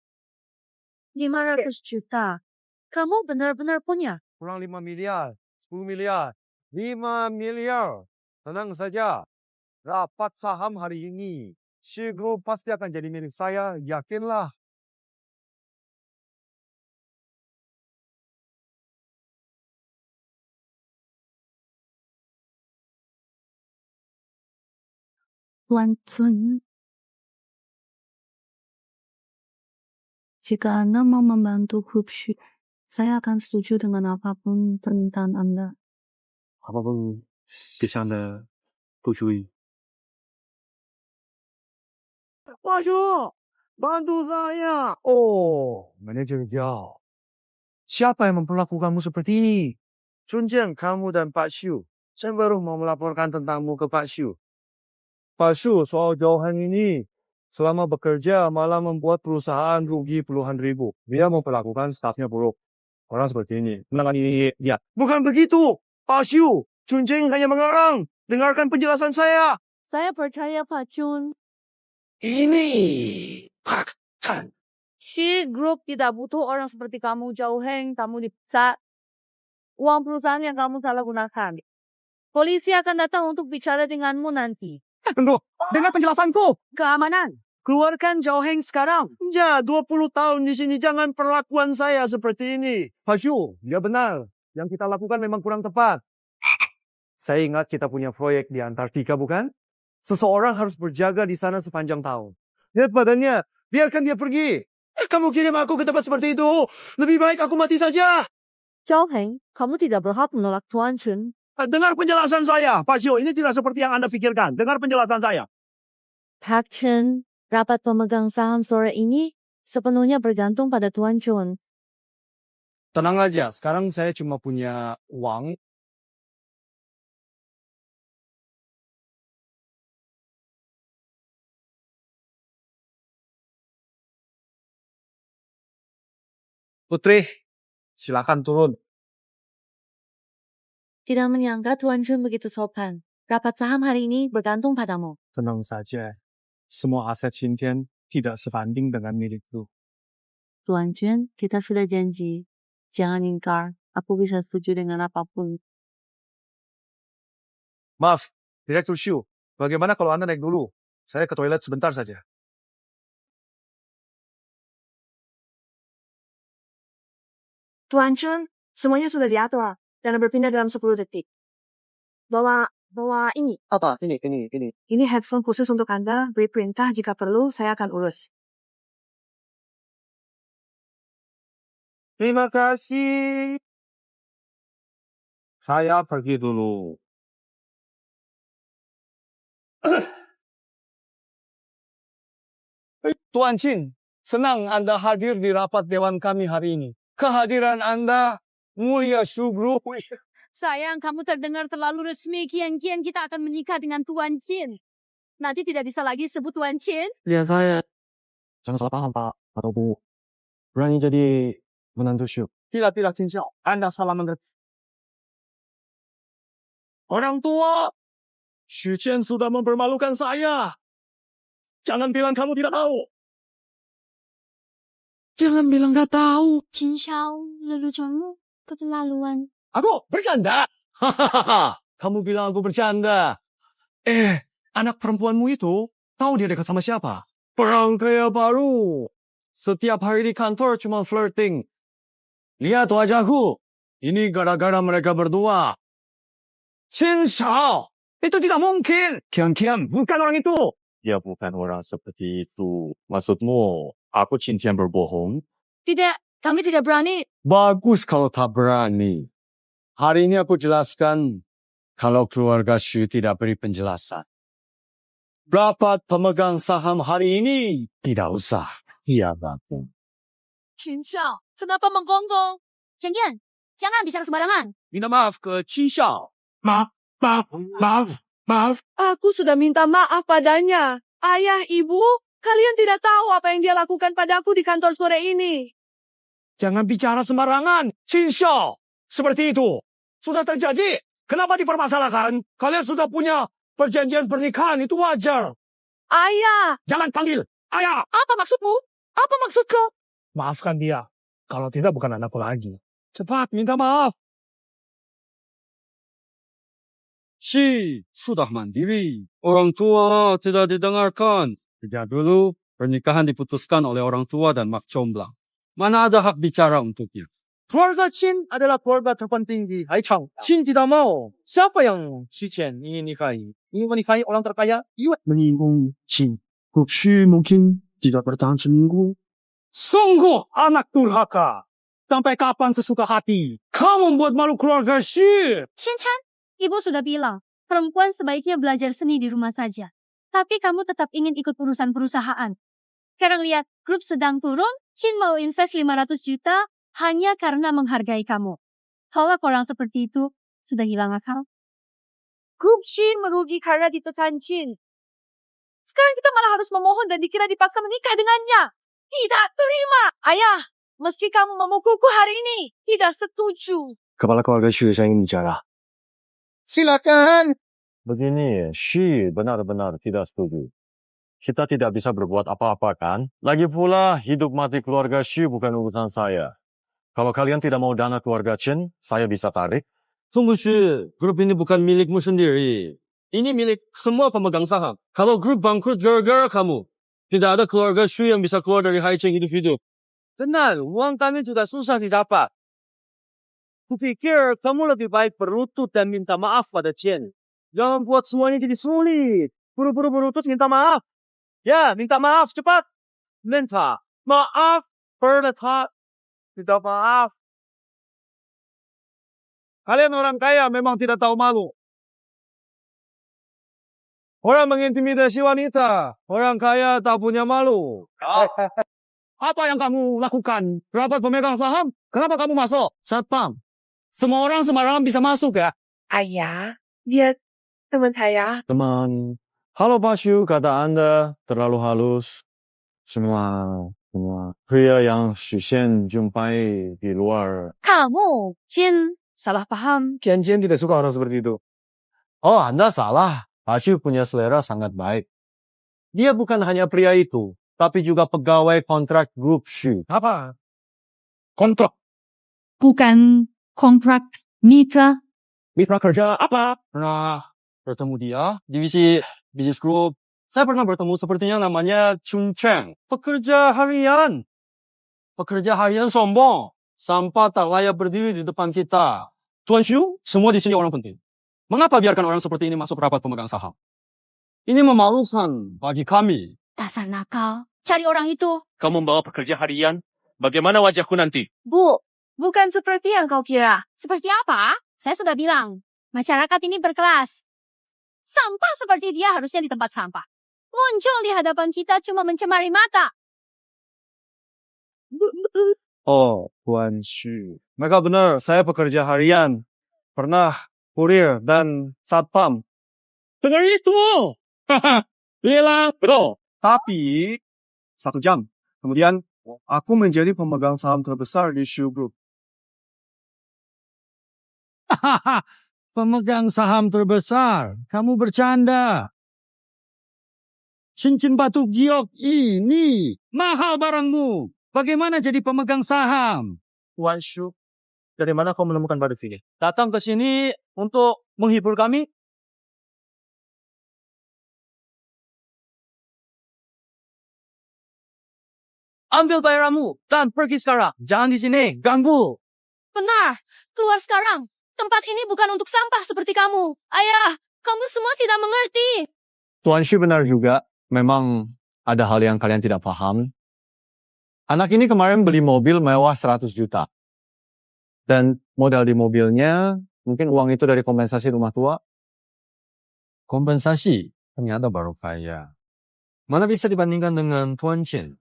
500 juta. Kamu benar-benar punya? Kurang 5 miliar. 10 miliar. 5 miliar. Tenang saja. Rapat saham hari ini. Shu Group pasti akan jadi milik saya. Yakinlah. Tuan Chun, jika Anda mau membantu grup Shu, saya akan setuju dengan apapun permintaan Anda. Apapun bisa Anda tujui. Masuk, bantu saya. Oh, manajer Yao. Siapa yang memperlakukanmu seperti ini? Chun Cheng, kamu dan Pak Shu. Saya baru mau melaporkan tentangmu ke Pak Shu. Pak Shu, soal jauhan ini. Selama bekerja, malah membuat perusahaan rugi puluhan ribu. Dia memperlakukan stafnya buruk. Orang seperti ini, menangani dia. Bukan begitu, Pak Shu. Chun Cheng hanya mengarang. Dengarkan penjelasan saya. Saya percaya Pak Chun. Ini akan. Shu Group tidak butuh orang seperti kamu, Zhou Heng. Kamu dipecat. Uang perusahaan yang kamu salah gunakan. Polisi akan datang untuk bicara denganmu nanti. Tunggu, dengar penjelasanku. Keamanan. Keluarkan Zhou Heng sekarang. Ya, 20 tahun di sini, jangan perlakuan saya seperti ini. Pak Shu, ya benar. Yang kita lakukan memang kurang tepat. Saya ingat kita punya proyek di Antartika, bukan? Seseorang harus berjaga di sana sepanjang tahun. Lihat badannya, biarkan dia pergi. Kamu kirim aku ke tempat seperti itu. Lebih baik aku mati saja. Zhou Heng, kamu tidak berhak menolak Tuan Chun. Dengar penjelasan saya, Pak Shu. Ini tidak seperti yang Anda pikirkan. Dengar penjelasan saya. Pak Chun, rapat pemegang saham sore ini sepenuhnya bergantung pada Tuan Chun. Tenang aja, sekarang saya cuma punya uang. Putri, silakan turun. Tidak menyangka Tuan Chun begitu sopan. Rapat saham hari ini bergantung padamu. Tenang saja. Semua aset Xintian tidak sebanding dengan milikku. Tuan Jun, kita sudah janji. Jangan ingkar. Aku bisa setuju dengan apapun. Maaf, Direktur Shu. Bagaimana kalau Anda naik dulu? Saya ke toilet sebentar saja. Tuan Chun, semuanya sudah diatur dan berpindah dalam 10 detik. Bawa ini. Apa? Ini. Ini headphone khusus untuk Anda. Beri perintah jika perlu, saya akan urus. Terima kasih. Saya pergi dulu. Tuan Chin, senang Anda hadir di rapat dewan kami hari ini. Kehadiran Anda mulia Shugru. Sayang, kamu terdengar terlalu resmi. Kian-kian kita akan menikah dengan Tuan Chin. Nanti tidak bisa lagi sebut Tuan Chin. Ya saya. Jangan salah paham Pak atau Bu. Berani jadi menantu Shu. Tidak, Chin Xiao. Anda salah mengerti. Orang tua, Xu Qian sudah mempermalukan saya. Jangan bilang kamu tidak tahu. Jangan bilang gak tahu. Chin Xiao, leluconmu keterlaluan. Aku bercanda. Hahaha. Kamu bilang aku bercanda. Anak perempuanmu itu tahu dia dekat sama siapa? Perang kaya baru. Setiap hari di kantor cuma flirting. Lihat wajahku. Ini gara-gara mereka berdua. Qin Shao, itu tidak mungkin. Kian bukan orang itu. Dia bukan orang seperti itu. Maksudmu, aku Qin berbohong? Tidak, kami tidak berani. Bagus kalau tak berani. Hari ini aku jelaskan kalau keluarga Shu tidak beri penjelasan. Rapat pemegang saham hari ini tidak usah. Iya, Bang. Chin Xiao, kenapa menggonggong? Kian, jangan bicara sembarangan. Minta maaf ke Qin Xiao. Maaf. Aku sudah minta maaf padanya. Ayah, ibu, kalian tidak tahu apa yang dia lakukan padaku di kantor sore ini. Jangan bicara sembarangan. Qin Xiao, seperti itu. Sudah terjadi. Kenapa dipermasalahkan? Kalian sudah punya perjanjian pernikahan, itu wajar. Ayah! Jangan panggil ayah. Apa maksudmu? Apa maksud kau? Maafkan dia. Kalau tidak bukan anakku lagi. Cepat minta maaf. Sudah mandiri. Orang tua tidak didengarkan. Sejak dulu, pernikahan diputuskan oleh orang tua dan mak comblang. Mana ada hak bicara untuknya? Keluarga Qin adalah keluarga terpenting di Haichang. Qin tidak mau. Siapa yang Xu Qian ingin nikahi? Ingin menikahi orang terkaya? Yue. Menyinggung Qin. Xu mungkin tidak bertahan seminggu. Sungguh anak durhaka. Sampai kapan sesuka hati? Kamu membuat malu keluarga Xu. Chin Chan, ibu sudah bilang, perempuan sebaiknya belajar seni di rumah saja. Tapi kamu tetap ingin ikut urusan perusahaan. Sekarang lihat, grup sedang turun, Chin mau invest 500 juta, hanya karena menghargai kamu. Kalau orang seperti itu, sudah hilang akal. Grup Shin merugi karena ditekan Chin. Sekarang kita malah harus memohon dan dikira dipaksa menikah dengannya. Tidak terima. Ayah, meski kamu memukulku hari ini, tidak setuju. Kepala keluarga Xu saya ingin bicara. Silakan. Begini, Xu benar-benar tidak setuju. Kita tidak bisa berbuat apa-apa kan? Lagi pula, hidup mati keluarga Xu bukan urusan saya. Kalau kalian tidak mau dana keluarga Chen, saya bisa tarik. Tunggu Xu, grup ini bukan milikmu sendiri. Ini milik semua pemegang saham. Kalau grup bangkrut gara-gara kamu, tidak ada keluarga Xu yang bisa keluar dari Haicheng hidup-hidup. Tenang, uang kami juga susah didapat. Kupikir kamu lebih baik berlutut dan minta maaf pada Chen. Jangan buat semuanya jadi sulit. Buru-buru berlutut minta maaf. Ya, minta maaf cepat. Minta maaf, berletak. Minta maaf. Kalian orang kaya memang tidak tahu malu. Orang mengintimidasi wanita. Orang kaya tak punya malu. Apa yang kamu lakukan? Rapat pemegang saham? Kenapa kamu masuk? Satpam. Semua orang sembarangan bisa masuk ya? Ayah, dia teman saya. Teman. Halo Pak Shu, kata Anda terlalu halus. Semua pria yang Xu Xian jumpai di luar. Kamu, Chin, salah paham. Kian tidak suka orang seperti itu. Oh, Anda salah. Pak Shu punya selera sangat baik. Dia bukan hanya pria itu, tapi juga pegawai kontrak grup Shu. Apa? Kontrak. Bukan kontrak mitra. Mitra kerja apa? Pernah bertemu dia? Divisi bisnis group. Saya pernah bertemu sepertinya namanya Chun Cheng. Pekerja harian. Pekerja harian sombong. Sampah tak layak berdiri di depan kita. Tuan Shu, semua di sini orang penting. Mengapa biarkan orang seperti ini masuk rapat pemegang saham? Ini memalukan bagi kami. Dasar nakal. Cari orang itu. Kamu membawa pekerja harian? Bagaimana wajahku nanti? Bu, bukan seperti yang kau kira. Seperti apa? Saya sudah bilang. Masyarakat ini berkelas. Sampah seperti dia harusnya di tempat sampah. Muncul di hadapan kita cuma mencemari mata. Oh, Tuan Shu. Mereka benar, saya pekerja harian. Pernah kurir dan satpam. Dengar itu! Bilang betul. Tapi, 1 jam. Kemudian, aku menjadi pemegang saham terbesar di Shu Group. Pemegang saham terbesar. Kamu bercanda. Cincin batu giok ini mahal barangmu. Bagaimana jadi pemegang saham? Tuan Shu, dari mana kau menemukan badut ini? Datang ke sini untuk menghibur kami? Ambil bayaranmu dan pergi sekarang. Jangan di sini, ganggu. Benar. Keluar sekarang. Tempat ini bukan untuk sampah seperti kamu. Ayah, kamu semua tidak mengerti. Tuan Shu benar juga. Memang ada hal yang kalian tidak paham. Anak ini kemarin beli mobil mewah 100 juta. Dan modal di mobilnya, mungkin uang itu dari kompensasi rumah tua. Kompensasi? Ternyata baru kaya. Mana bisa dibandingkan dengan Tuan Chen?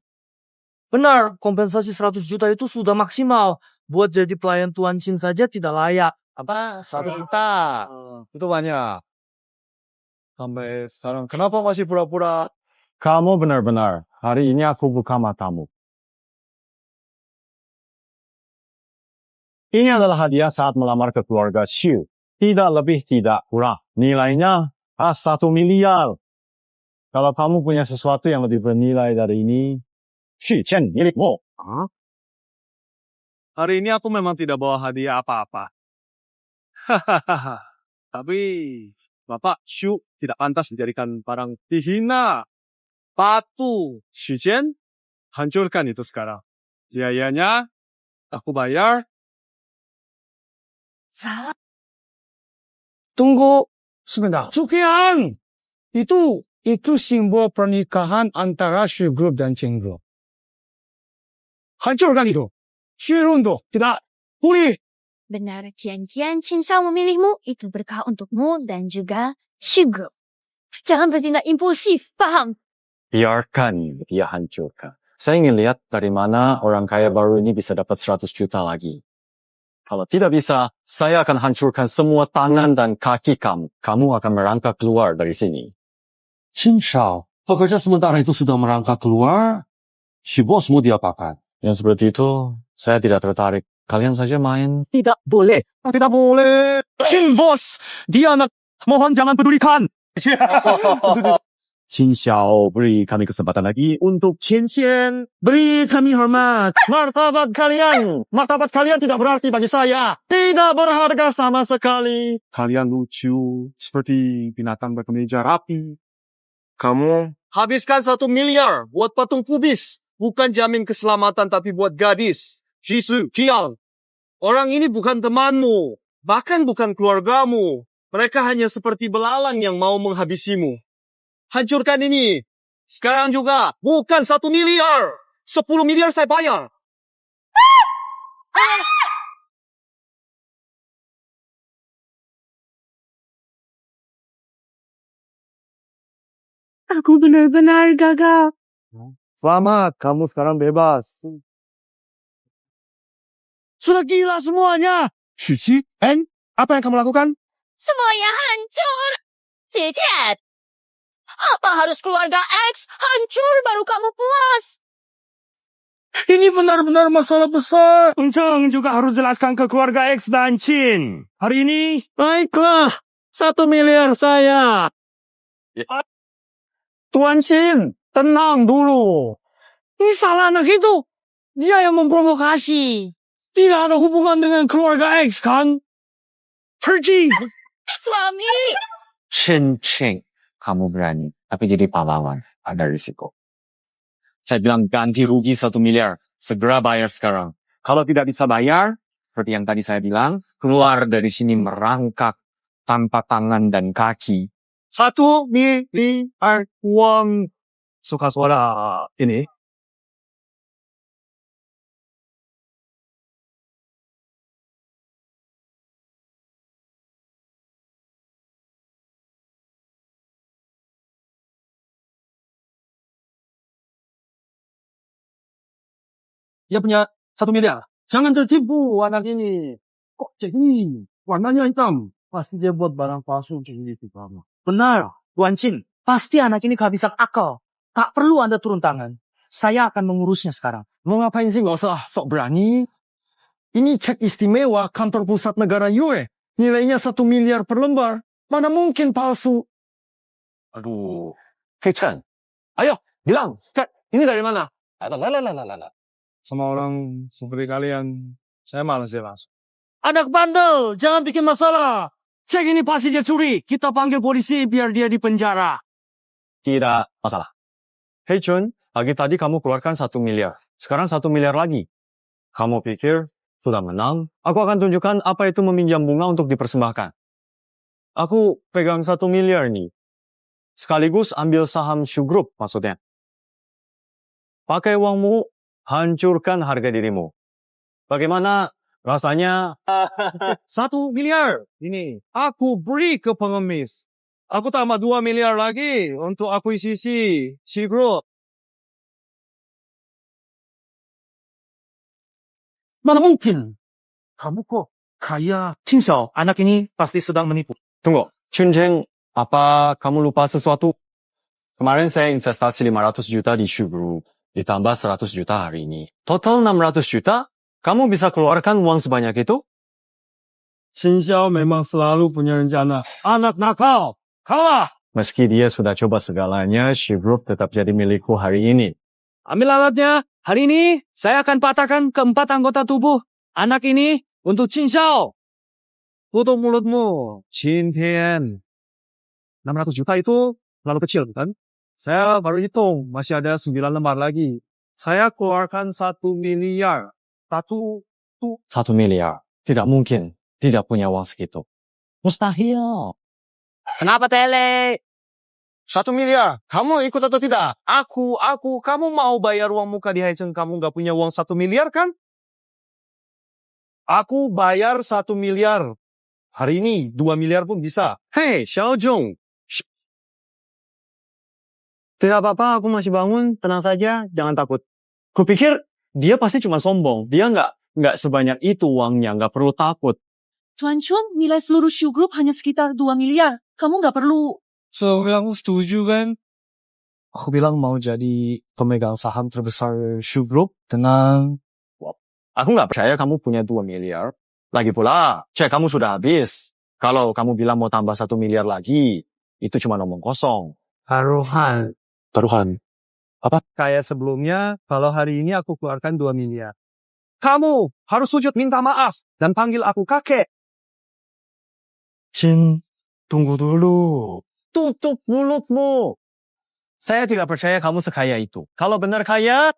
Benar, kompensasi 100 juta itu sudah maksimal. Buat jadi pelayan Tuan Chin saja tidak layak. Apa? 100 juta. Itu banyak. Sampai sekarang, kenapa masih pura-pura? Kamu benar-benar. Hari ini aku buka matamu. Ini adalah hadiah saat melamar ke keluarga Shu. Tidak lebih, tidak kurang. Nilainya 1 miliar. Kalau kamu punya sesuatu yang lebih bernilai dari ini, Xu Chen milikmu. Hari ini aku memang tidak bawa hadiah apa-apa. Hahaha. Tapi Bapak Shu tidak pantas dijadikan barang dihina. Patu Xu Chen, hancurkan itu sekarang. Biayanya aku bayar. Tunggu sebentar. Sukian! Itu simbol pernikahan antara Shu Group dan Chen Group. Hancurkan itu. Shu Rundo tidak pulih. Benar, Jian-Jian Qin Shao memilihmu, itu berkah untukmu dan juga Shu Group. Jangan bertindak impulsif, paham? Biarkan dia hancurkan. Saya ingin lihat dari mana orang kaya baru ini bisa dapat 100 juta lagi. Kalau tidak bisa, saya akan hancurkan semua tangan dan kaki kamu. Kamu akan merangkak keluar dari sini. Qin Shao, pekerja sementara itu sudah merangkak keluar. Si bos mau diapakan? Yang seperti itu, saya tidak tertarik. Kalian saja main. Tidak boleh. Tidak boleh. Chin Bos, dia anak. Mohon jangan pedulikan. Qin Xiao, beri kami kesempatan lagi untuk Qin Qian, beri kami hormat. Martabat kalian tidak berarti bagi saya. Tidak berharga sama sekali. Kalian lucu. Seperti binatang berkemeja rapi. Kamu habiskan 1 miliar buat patung kubis. Bukan jamin keselamatan tapi buat gadis. Shisu, Kial. Orang ini bukan temanmu. Bahkan bukan keluargamu. Mereka hanya seperti belalang yang mau menghabisimu. Hancurkan ini. Sekarang juga. Bukan 1 miliar. 10 miliar saya bayar. Aku benar-benar gagal. Selamat, kamu sekarang bebas. Sudah gila semuanya. Shuji, apa yang kamu lakukan? Semuanya hancur. Cicat. Apa harus keluarga X hancur baru kamu puas? Ini benar-benar masalah besar. Encang juga harus jelaskan ke keluarga X dan Chin. Hari ini... Baiklah, 1 miliar saya. Tuan Chin, tenang dulu. Ini salah anak itu. Dia yang memprovokasi. Tidak ada hubungan dengan keluarga X, kan? Pergi! Suami! Chen Cheng, kamu berani, tapi jadi pahlawan. Ada risiko. Saya bilang ganti rugi 1 miliar. Segera bayar sekarang. Kalau tidak bisa bayar, seperti yang tadi saya bilang, keluar dari sini merangkak tanpa tangan dan kaki. 1 miliar uang. Suka suara ini. Dia punya 1 miliar. Jangan tertipu anak ini. Kok jadi warnanya hitam? Pasti dia buat barang palsu jadi itu kamu. Benar, Tuan Chin. Pasti anak ini kehabisan akal. Tak perlu Anda turun tangan. Saya akan mengurusnya sekarang. Mau ngapain sih? Gak usah sok berani. Ini cek istimewa kantor pusat negara Yue. Nilainya 1 miliar per lembar. Mana mungkin palsu? Aduh. Hei Chen, ayo bilang, cek, ini dari mana? Sama orang seperti kalian, saya malas ya mas. Anak bandel, jangan bikin masalah. Cek ini pasti dia curi. Kita panggil polisi biar dia dipenjara. Tidak masalah. Hei Chun, pagi tadi kamu keluarkan 1 miliar. Sekarang 1 miliar lagi. Kamu pikir sudah menang? Aku akan tunjukkan apa itu meminjam bunga untuk dipersembahkan. Aku pegang 1 miliar nih. Sekaligus ambil saham Shu Group maksudnya. Pakai uangmu, hancurkan harga dirimu. Bagaimana rasanya? 1 miliar. Ini. Aku beri ke pengemis. Aku tambah 2 miliar lagi untuk akuisisi Shu Group. Mana mungkin? Kamu kok kaya? Chin Xiao, anak ini pasti sedang menipu. Tunggu, Chun Cheng, apa kamu lupa sesuatu? Kemarin saya investasi 500 juta di Shu Group, ditambah 100 juta hari ini. Total 600 juta? Kamu bisa keluarkan uang sebanyak itu? Chin Xiao memang selalu punya rencana. Anak nakal. Kalah. Meski dia sudah coba segalanya, Shu Group tetap jadi milikku hari ini. Ambil alatnya. Hari ini, saya akan patahkan keempat anggota tubuh anak ini untuk Chin Xiao. Tutup mulutmu. Chin Tian. 600 juta itu terlalu kecil, bukan? Saya baru hitung, masih ada 9 lembar lagi. Saya keluarkan 1 miliar. 1 miliar. Tidak mungkin. Tidak punya uang segitu. Mustahil. Kenapa Tele? 1 miliar. Kamu ikut atau tidak? Kamu mau bayar uang muka di Haicheng, kamu nggak punya uang 1 miliar kan? Aku bayar 1 miliar. Hari ini 2 miliar pun bisa. Hei, Xiao Zhong. Tidak apa-apa, aku masih bangun. Tenang saja, jangan takut. Kupikir dia pasti cuma sombong. Dia nggak sebanyak itu uangnya, nggak perlu takut. Tuan Chun, nilai seluruh Shu Group hanya sekitar 2 miliar. Kamu nggak perlu. So, aku setuju kan? Aku bilang mau jadi pemegang saham terbesar Shu Group. Tenang. Aku nggak percaya kamu punya 2 miliar. Lagi pula, cek kamu sudah habis. Kalau kamu bilang mau tambah 1 miliar lagi, itu cuma omong kosong. Taruhan. Apa? Kayak sebelumnya, kalau hari ini aku keluarkan 2 miliar. Kamu harus sujud minta maaf dan panggil aku kakek. Chin, tunggu dulu. Tutup mulutmu. Saya tidak percaya kamu sekaya itu. Kalau benar kaya,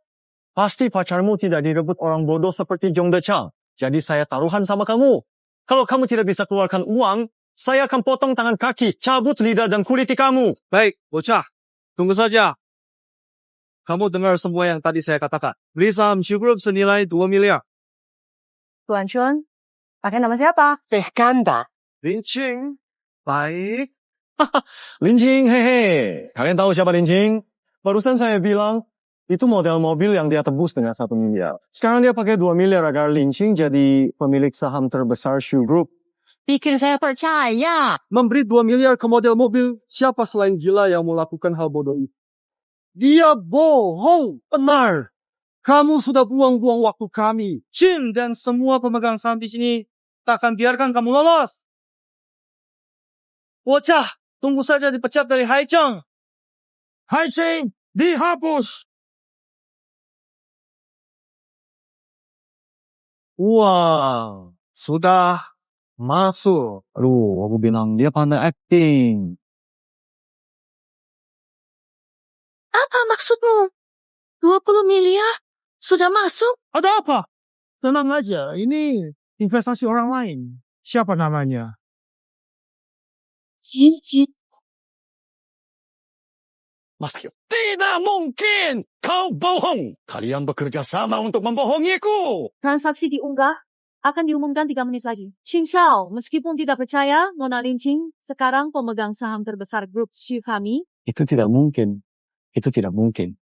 pasti pacarmu tidak direbut orang bodoh seperti Zhong Dechang. Jadi saya taruhan sama kamu. Kalau kamu tidak bisa keluarkan uang, saya akan potong tangan kaki, cabut lidah dan kulit kamu. Baik, bocah. Tunggu saja. Kamu dengar semua yang tadi saya katakan. Beli saham Shu Group senilai 2 miliar. Tuan Chun, pakai nama siapa? Ganda. Lin Qing. Baik. Lin Qing, hehe. Kalian tahu siapa Lin Qing? Barusan saya bilang, itu model mobil yang dia tebus dengan 1 miliar. Sekarang dia pakai 2 miliar agar Lin Qing jadi pemilik saham terbesar Shu Group. Pikir saya percaya. Memberi 2 miliar ke model mobil, siapa selain gila yang melakukan hal bodoh itu? Dia bohong. Benar. Kamu sudah buang-buang waktu kami. Chin dan semua pemegang saham di sini tak akan biarkan kamu lolos. Bocah, tunggu saja dipecat dari Haicheng. Haiceng dihapus. Wow, sudah masuk. Aduh, aku bilang dia pandai acting. Apa maksudmu? 20 miliar? Sudah masuk? Ada apa? Tenang aja, ini investasi orang lain. Siapa namanya? Gigit. Mas Kyo, tidak mungkin! Kau bohong! Kalian bekerja sama untuk membohongiku! Transaksi diunggah akan diumumkan 3 menit lagi. Xing Xiao, meskipun tidak percaya, Nona Lin Qing sekarang pemegang saham terbesar grup Xu kami. Itu tidak mungkin. Itu tidak mungkin.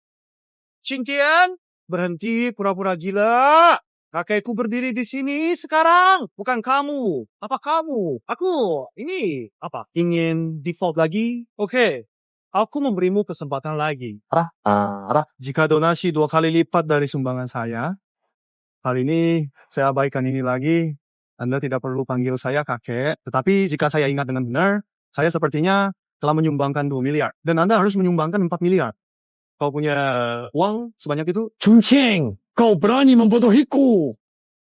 Cingkian, berhenti pura-pura gila. Kakekku berdiri di sini sekarang, bukan kamu. Apa kamu? Aku, ini, apa? Ingin default lagi? Oke, aku memberimu kesempatan lagi. Jika donasi 2 kali lipat dari sumbangan saya, kali ini saya abaikan ini lagi. Anda tidak perlu panggil saya kakek. Tetapi jika saya ingat dengan benar, saya sepertinya telah menyumbangkan 2 miliar. Dan Anda harus menyumbangkan 4 miliar. Kau punya uang sebanyak itu? Chungcheng, kau berani membodohiku!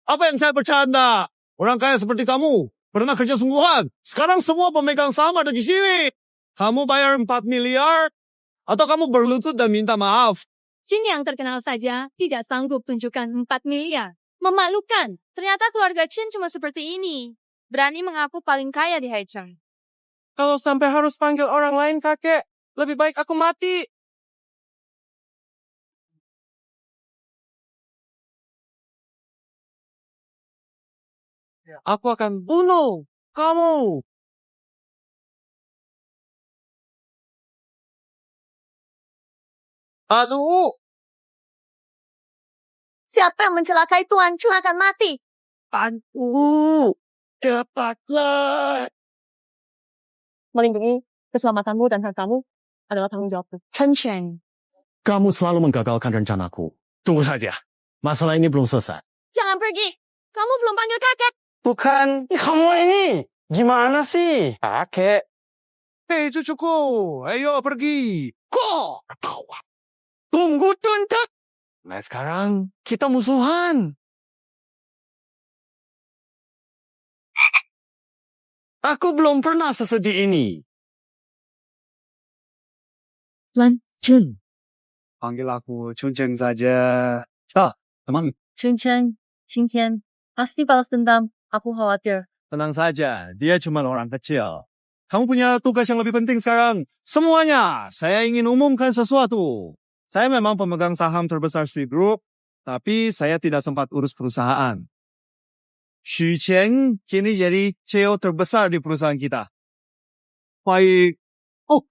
Apa yang saya bercanda? Orang kaya seperti kamu pernah kerja sungguhan. Sekarang semua pemegang saham ada di sini. Kamu bayar 4 miliar? Atau kamu berlutut dan minta maaf? Jin yang terkenal saja tidak sanggup tunjukkan 4 miliar. Memalukan. Ternyata keluarga Chin cuma seperti ini. Berani mengaku paling kaya di Haicheng. Kalau sampai harus panggil orang lain kakek, lebih baik aku mati. Aku akan bunuh kamu. Aduh, Siapa yang mencelakai Tuan Chu akan mati. aduh, cepatlah. Melindungi keselamatanmu dan hak kamu adalah tanggung jawabku. Chen Chen. Kamu selalu menggagalkan rencanaku. Tunggu saja. Masalah ini belum selesai. Jangan pergi. Kamu belum panggil kakek. Bukan kamu ini. Gimana sih? Kakek. Hei cucuku, ayo pergi. Kok? Tunggu tuntak. Nah sekarang kita musuhan. Aku belum pernah sesedih ini. Tuan Chun. Panggil aku Chuncheng saja. Teman, Chun Chen, Xing Tian, pasti balas dendam. Aku khawatir. tenang saja. Dia cuma orang kecil. Kamu punya tugas yang lebih penting sekarang. Semuanya, saya ingin umumkan sesuatu. Saya memang pemegang saham terbesar Sui Group, tapi saya tidak sempat urus perusahaan. Xu Qian kini jadi CEO terbesar di perusahaan kita. Baik. Oh,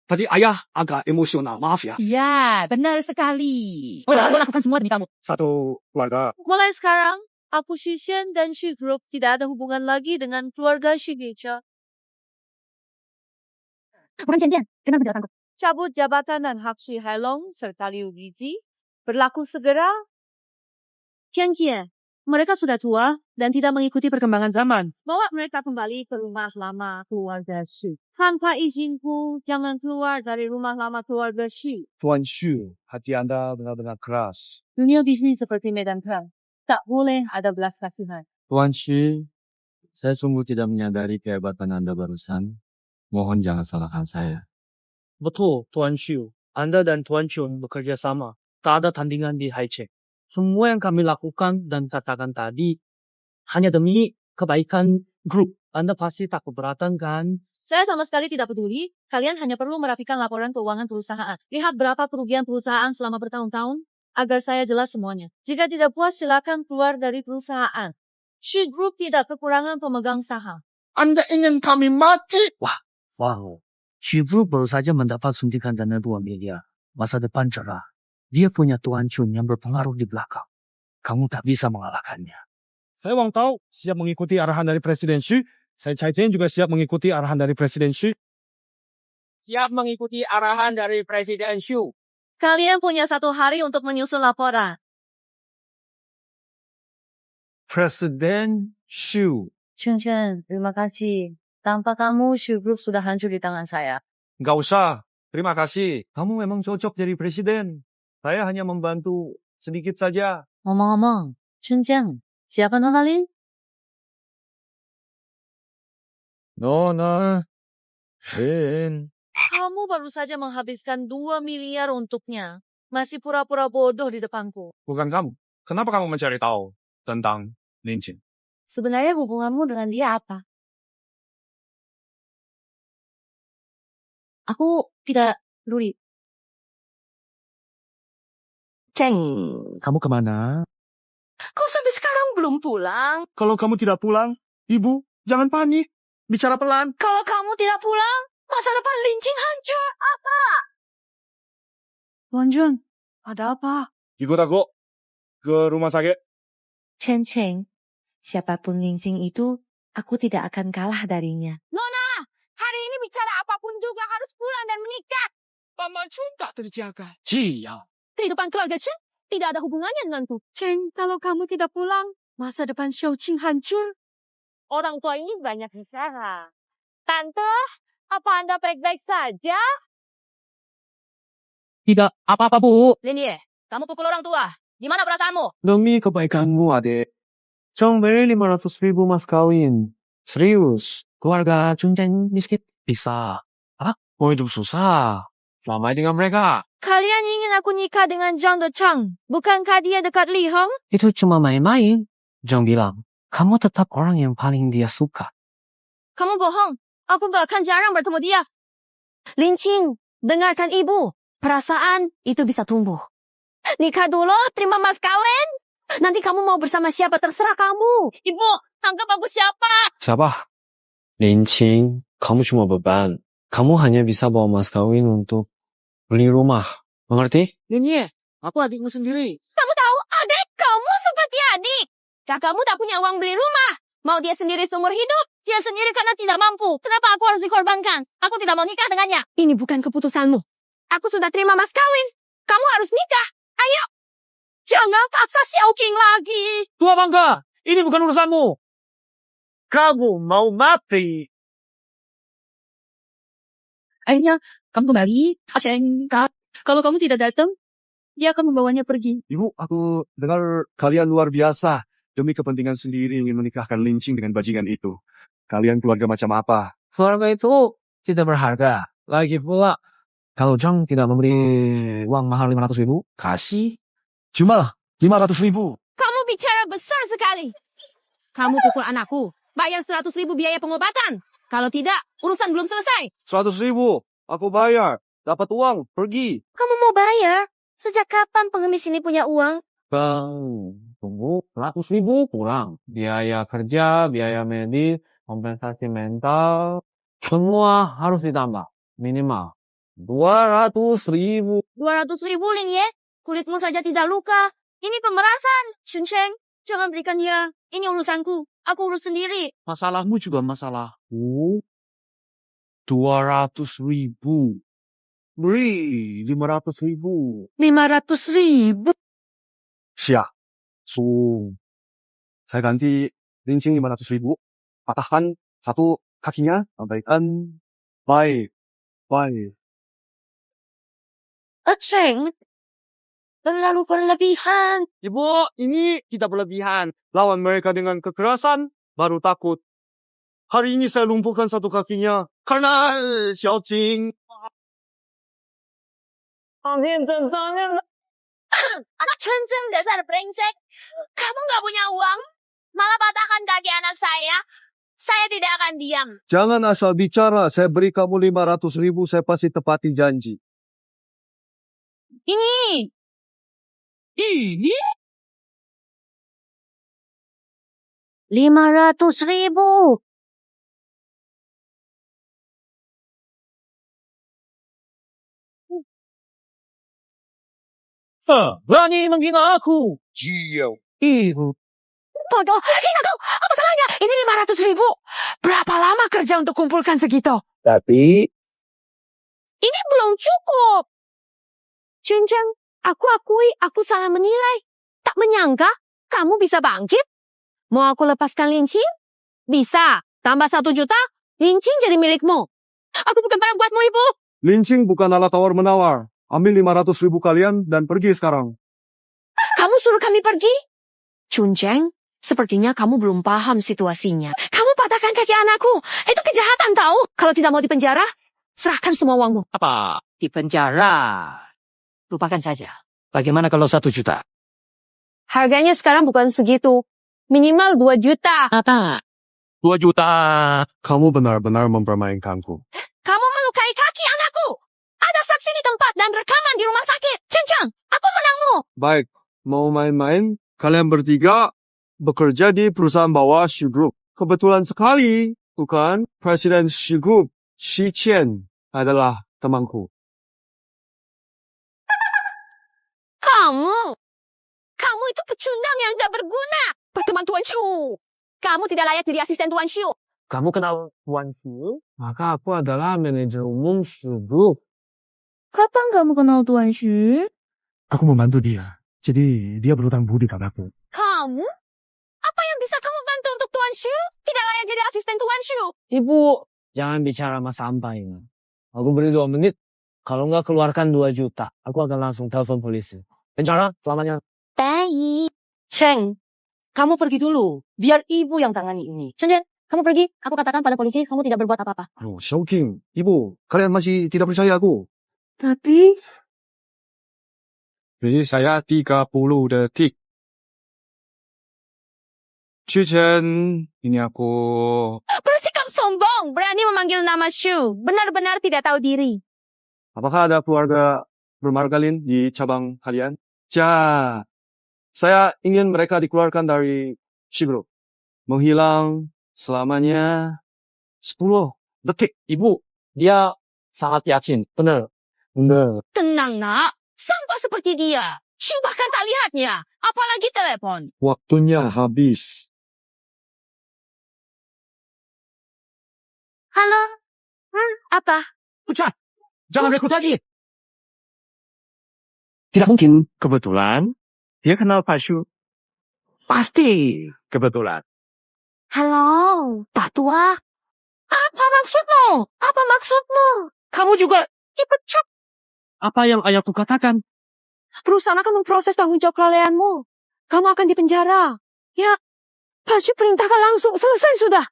tadi ayah agak emosional, maaf ya. Ya, benar sekali. Aku lakukan semua demi kamu. Satu keluarga. Mulai sekarang, aku Xu Xian dan Xu Group tidak ada hubungan lagi dengan keluarga Xu Geicha. Bukan Chen Tian, kenapa tidak sanggup? Cabut jabatan dan hak Xu Hailong serta Liu Giji berlaku segera. Qian Qian, mereka sudah tua dan tidak mengikuti perkembangan zaman. Bawa mereka kembali ke rumah lama keluarga Xu. Tanpa izinku, jangan keluar dari rumah lama keluarga Xu. Tuan Xu, hati Anda benar-benar keras. Dunia bisnis seperti medan perang. Tak boleh ada belas kasihan. Tuan Shi, saya sungguh tidak menyadari kehebatan Anda barusan. Mohon jangan salahkan saya. Betul, Tuan Xu. Anda dan Tuan Chun bekerja sama. Tak ada tandingan di Haicheng. Semua yang kami lakukan dan katakan tadi hanya demi kebaikan grup. Anda pasti tak keberatan kan? Saya sama sekali tidak peduli. Kalian hanya perlu merapikan laporan keuangan perusahaan. Lihat berapa kerugian perusahaan selama bertahun-tahun agar saya jelas semuanya. Jika tidak puas, silakan keluar dari perusahaan. Xu Group tidak kekurangan pemegang saham. Anda ingin kami mati? Wow. Xu Group baru saja mendapat suntikan dana 2 miliar. Masa depan cerah. Dia punya Tuan Chun yang berpengaruh di belakang. Kamu tak bisa mengalahkannya. Saya Wang Tao siap mengikuti arahan dari Presiden Xu. Saya Chai Tian juga siap mengikuti arahan dari Presiden Xu. Siap mengikuti arahan dari Presiden Xu. Kalian punya 1 hari untuk menyusun laporan. Presiden Xu. Chen Chen, terima kasih. Tanpa kamu, Shu Group sudah hancur di tangan saya. Nggak usah. Terima kasih. Kamu memang cocok jadi presiden. Saya hanya membantu sedikit saja. Ngomong-ngomong, Chunjiang, siapa nama kalian? Nona. Shin. Kamu baru saja menghabiskan 2 miliar untuknya. Masih pura-pura bodoh di depanku. Bukan kamu. Kenapa kamu mencari tahu tentang Linchin? Sebenarnya hubunganmu dengan dia apa? Aku tidak peduli. Ceng, Kamu kemana? kau sampai sekarang belum pulang? Kalau kamu tidak pulang, Ibu, jangan panik. Bicara pelan. Kalau kamu tidak pulang, masa depan Lincing hancur. Apa? Wan Jun, ada apa? Ikut aku ke rumah sakit. Chen Cheng, siapapun Lincing itu, aku tidak akan kalah darinya. Nona, hari ini bicara apapun juga harus pulang dan menikah. Paman Chun tak terjaga. Jia. Kehidupan keluarga Chen tidak ada hubungannya denganku. Cheng, kalau kamu tidak pulang, masa depan Xiao Qing hancur. Orang tua ini banyak bicara. Tante, apa Anda baik-baik saja? Tidak apa-apa, Bu. Linie, kamu pukul orang tua. Di mana perasaanmu? Demi kebaikanmu, adik. Chong beri 500.000 mas kawin. Serius. Keluarga Chun Cheng miskin. Bisa. Apa? Mau hidup susah. Selama dengan mereka. Kalian ingin aku nikah dengan Zhang Dechang? Bukankah dia dekat Li Hong? Itu cuma main-main. Zhang bilang, kamu tetap orang yang paling dia suka. Kamu bohong. Aku bahkan jarang bertemu dia. Lincing, dengarkan ibu. Perasaan itu bisa tumbuh. Nikah dulu, terima mas kawin. Nanti kamu mau bersama siapa terserah kamu. Ibu, anggap aku siapa? Siapa? Lincing, kamu cuma beban. Kamu hanya bisa bawa mas kawin untuk beli rumah. Mengerti? Linie, aku adikmu sendiri. Kamu tahu adik kamu seperti adik. Kakakmu tak punya uang beli rumah. Mau dia sendiri seumur hidup. Dia sendiri karena tidak mampu. Kenapa aku harus dikorbankan? Aku tidak mau nikah dengannya. Ini bukan keputusanmu. Aku sudah terima mas kawin. Kamu harus nikah. Ayo. Jangan paksa Xiao Qing lagi. Tua bangga, ini bukan urusanmu. Kamu mau mati. Akhirnya, kamu kembali. Cheng, Kak. Kalau kamu tidak datang, dia akan membawanya pergi. Ibu, aku dengar kalian luar biasa. Demi kepentingan sendiri ingin menikahkan Lincing dengan bajingan itu. Kalian keluarga macam apa? Keluarga itu tidak berharga. Lagi pula, kalau Zhang tidak memberi uang mahal 500.000, kasih. Cuma 500.000. Kamu bicara besar sekali. Kamu pukul anakku. Bayar 100.000 biaya pengobatan. Kalau tidak, urusan belum selesai. 100.000. Aku bayar. Dapat uang. Pergi. Kamu mau bayar? Sejak kapan pengemis ini punya uang? Bang, tunggu 100.000 kurang. Biaya kerja, biaya medis, kompensasi mental, semua harus ditambah. Minimal 200.000. 200.000 Ling Ye. Kulitmu saja tidak luka. Ini pemerasan. Chun Cheng, jangan berikan dia. Ini urusanku. Aku urus sendiri. Masalahmu juga masalahku. 200.000. Beri 500.000. 500.000. Siap. Saya ganti Lincing 500.000. Patahkan satu kakinya. Sampaikan. Baik. Cheng, terlalu berlebihan. Ibu, ini tidak berlebihan. Lawan mereka dengan kekerasan, baru takut. Hari ini saya lumpuhkan satu kakinya. Karena Xiao Qing. Anak Chun Cheng dasar brengsek. Kamu nggak punya uang? Malah patahkan kaki anak saya. Saya tidak akan diam. Jangan asal bicara. Saya beri kamu 500.000. Saya pasti tepati janji. Ini. 500.000. Berani menghina aku. Ibu. Bodoh, hina kau. Apa salahnya? Ini 500.000. Berapa lama kerja untuk kumpulkan segitu? Tapi, Ini belum cukup. Chun Cheng, aku akui aku salah menilai. Tak menyangka kamu bisa bangkit. Mau aku lepaskan Lincing? Bisa. Tambah 1 juta, Lincing jadi milikmu. Aku bukan barang buatmu, Ibu. Lincing bukan alat tawar-menawar. Ambil 500.000 kalian dan pergi sekarang. Kamu suruh kami pergi? Chuncheng, sepertinya kamu belum paham situasinya. Kamu patahkan kaki anakku. Itu kejahatan tahu. Kalau tidak mau dipenjara, serahkan semua uangmu. Apa? Di penjara. Lupakan saja. Bagaimana kalau 1 juta? Harganya sekarang bukan segitu. Minimal 2 juta. Apa? 2 juta. Kamu benar-benar mempermainkanku. Kamu melukai kaki anakku. Ada saksi di tempat dan rekaman di rumah sakit. Cencang, aku menangmu. Baik, mau main-main? Kalian bertiga bekerja di perusahaan bawah Xu Group. Kebetulan sekali, bukan? Presiden Xu Group, Xi Qian, adalah temanku. Kamu itu pecundang yang tidak berguna. Berteman Tuan Shu. Kamu tidak layak jadi asisten Tuan Shu. Kamu kenal Tuan Shu? Maka aku adalah manajer umum Shu Group. Kapan kamu kenal Tuan Shu? Aku membantu dia. Jadi dia berhutang budi padaku. Kamu? Apa yang bisa kamu bantu untuk Tuan Shu? Tidak layak jadi asisten Tuan Shu. Ibu, jangan bicara sama sampah ini. Aku beri 2 menit. Kalau nggak keluarkan 2 juta, aku akan langsung telepon polisi. Penjara selamanya. Baik. Cheng, kamu pergi dulu. Biar ibu yang tangani ini. Cheng, kamu pergi. Aku katakan pada polisi kamu tidak berbuat apa-apa. Oh, Xiaoqing, ibu, kalian masih tidak percaya aku? Tapi, Beri saya 30 detik. Cucen, ini aku. Bersikap sombong. Berani memanggil nama Shu. Benar-benar tidak tahu diri. Apakah ada keluarga bermargalin di cabang kalian? Ja, saya ingin mereka dikeluarkan dari Xu Group. Menghilang selamanya 10 detik. Ibu, dia sangat yakin. Benar. Tenang, nak. Sampah seperti dia. Shu bahkan tak lihatnya. Apalagi telepon. Waktunya habis. Halo? Apa? Ucap, jangan rekrut lagi. Tidak mungkin. Kebetulan, dia kenal Pak Shu. Pasti kebetulan. Halo, Pak Tua. Apa maksudmu? Apa maksudmu? Kamu juga Dipecat. Apa yang ayahku katakan? Perusahaan akan memproses tanggung jawab kelalaianmu. Kamu akan dipenjara. Ya, Pak Shu perintahkan langsung. Selesai sudah.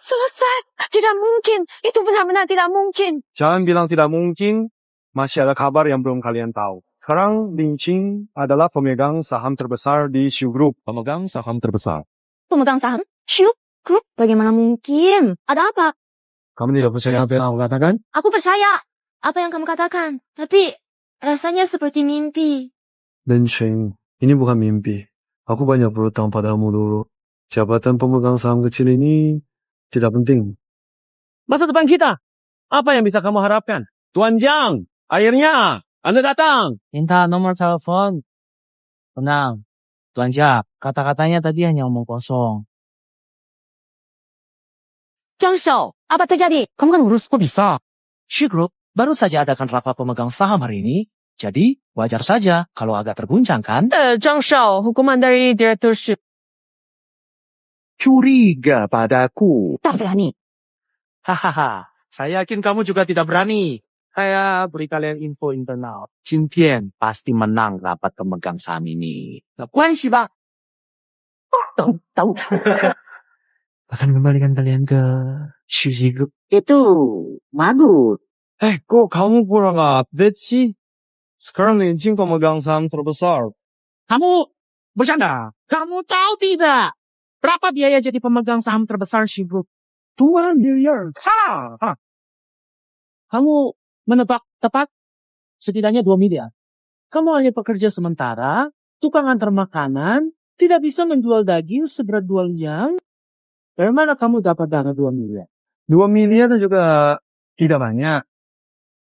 Selesai. Tidak mungkin. Itu benar-benar tidak mungkin. Jangan bilang tidak mungkin. Masih ada kabar yang belum kalian tahu. Sekarang Lincing adalah pemegang saham terbesar di Xu Group. Pemegang saham terbesar. pemegang saham? Shu Group? Bagaimana mungkin? Ada apa? Kamu tidak percaya apa yang aku katakan? Aku percaya apa yang kamu katakan. Tapi rasanya seperti mimpi. Lincing, ini bukan mimpi. Aku banyak berutang padamu dulu. Jabatan pemegang saham kecil ini tidak penting. masa depan kita. Apa yang bisa kamu harapkan? Tuan Jiang, akhirnya Anda datang. Minta nomor telepon. Tenang. Tuan Jiang, kata-katanya tadi hanya omong kosong. Zhang Shou, apa terjadi? Kamu kan urus kok bisa? Xu Group baru saja adakan rapat pemegang saham hari ini. Jadi wajar saja kalau agak terguncang kan? Zhang Shou, hukuman dari Direktur Shu. Curiga padaku. Tak berani. Hahaha, saya yakin kamu juga tidak berani. Saya beri kalian info internal. Jintian pasti menang rapat pemegang saham ini. Gak kuansi bang. Tahu. Akan kembalikan kalian ke Shuji Group. Itu bagus. Kok kamu kurang update sih? Sekarang Lincing pemegang saham terbesar. Kamu bercanda? Kamu tahu tidak? Berapa biaya jadi pemegang saham terbesar Shu Group? 2 miliar. Salah. Kamu menebak tepat? Setidaknya 2 miliar. Kamu hanya pekerja sementara, tukang antar makanan, tidak bisa menjual daging seberat 2 liang. Dari mana kamu dapat dana 2 miliar? 2 miliar juga tidak banyak.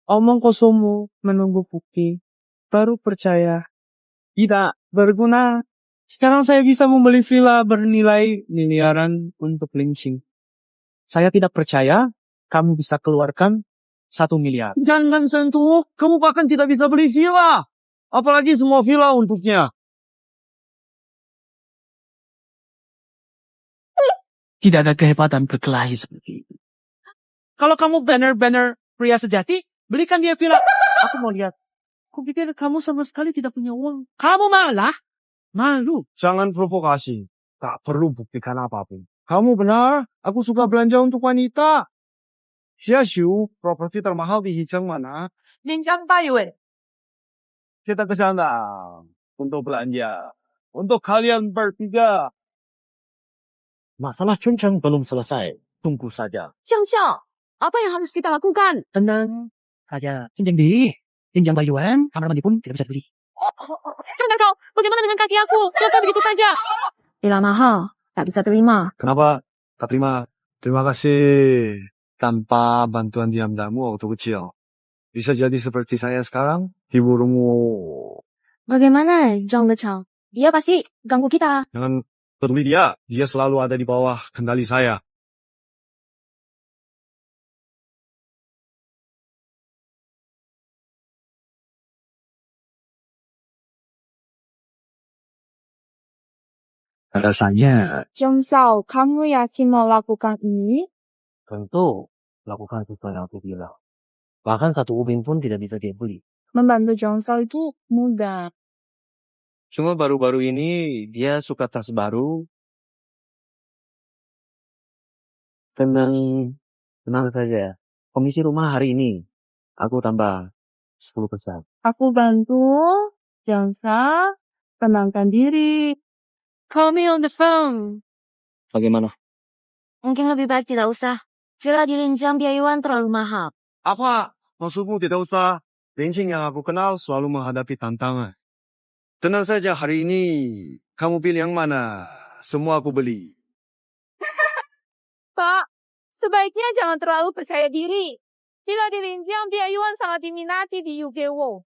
Omong kosongmu menunggu bukti. Baru percaya. Tidak berguna. Sekarang saya bisa membeli villa bernilai miliaran untuk Lincing. Saya tidak percaya kamu bisa keluarkan 1 miliar. Jangan sentuh, kamu bahkan tidak bisa beli villa. Apalagi semua villa untuknya. Tidak ada kehebatan berkelahi seperti itu. Kalau kamu benar-benar pria sejati, belikan dia villa. Aku mau lihat. Aku pikir kamu sama sekali tidak punya uang. Kamu malah malu. Jangan provokasi. Tak perlu buktikan apapun. Kamu benar, aku suka belanja untuk wanita. Xiaxiu, properti termahal di Hijang mana? Linjang Taiyuan. Kita ke sana untuk belanja. Untuk kalian bertiga. Masalah Chuncheng belum selesai. Tunggu saja. Jiang Xiao, apa yang harus kita lakukan? Tenang saja. Chuncheng di Linjang Taiyuan, kamar mandi pun tidak bisa dibeli. Kau, bagaimana dengan kaki aku? Kenapa begitu saja? Bila mahal, tak bisa terima. Kenapa tak terima? Terima kasih. Tanpa bantuan diam-diammu waktu kecil. Bisa jadi seperti saya sekarang, hiburmu. Bagaimana, Zhang Dechang? Dia pasti ganggu kita. Jangan peduli dia. Dia selalu ada di bawah kendali saya. Rasanya Zhang Xiao, kamu yakin mau lakukan ini? tentu lakukan sesuai yang aku bilang. Bahkan satu ubin pun tidak bisa dia beli. Membantu Zhang Xiao itu mudah. Cuma baru-baru ini dia suka tas baru. Tenang saja. Komisi rumah hari ini aku tambah 10%. Aku bantu Zhang Xiao tenangkan diri. Call me on the phone. Bagaimana? Mungkin lebih baik tidak usah. Villa di Linjang Biayuan terlalu mahal. Apa? Maksudmu tidak usah. Linjing yang aku kenal selalu menghadapi tantangan. Tenang saja hari ini. Kamu pilih yang mana? Semua aku beli. Pak, sebaiknya jangan terlalu percaya diri. Villa di Linjang Biayuan sangat diminati di UGW.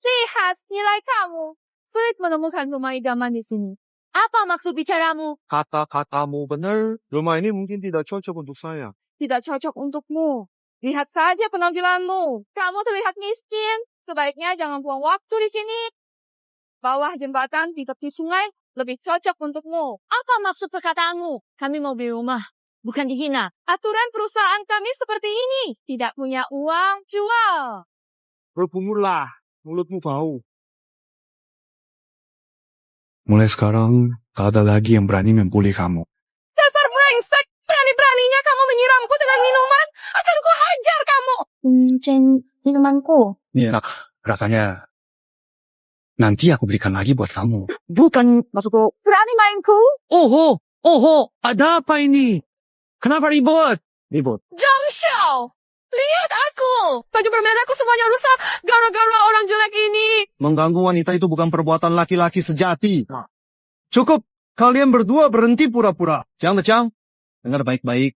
Lihat nilai kamu. Sulit menemukan rumah idaman di sini. Apa maksud bicaramu? Kata-katamu benar. Rumah ini mungkin tidak cocok untuk saya. Tidak cocok untukmu. Lihat saja penampilanmu. Kamu terlihat miskin. Sebaiknya jangan buang waktu di sini. Bawah jembatan di tepi sungai lebih cocok untukmu. Apa maksud perkataanmu? Kami mau beli rumah, bukan dihina. Aturan perusahaan kami seperti ini. Tidak punya uang, jual. Berpungulah, mulutmu bau. Mulai sekarang, tak ada lagi yang berani membuli kamu. Dasar brengsek! Berani-beraninya kamu menyiramku dengan minuman. Akan kuhajar kamu. Minumanku. Iya, rasanya nanti aku berikan lagi buat kamu. Bukan maksudku. Berani mainku? Oho, ada apa ini? Kenapa ribut? Ribut. Zhang Xiao! Lihat aku! Baju bermerahku semuanya rusak gara-gara orang jelek ini. Mengganggu wanita itu bukan perbuatan laki-laki sejati. Cukup. Kalian berdua berhenti pura-pura. Jangan, dengar baik-baik.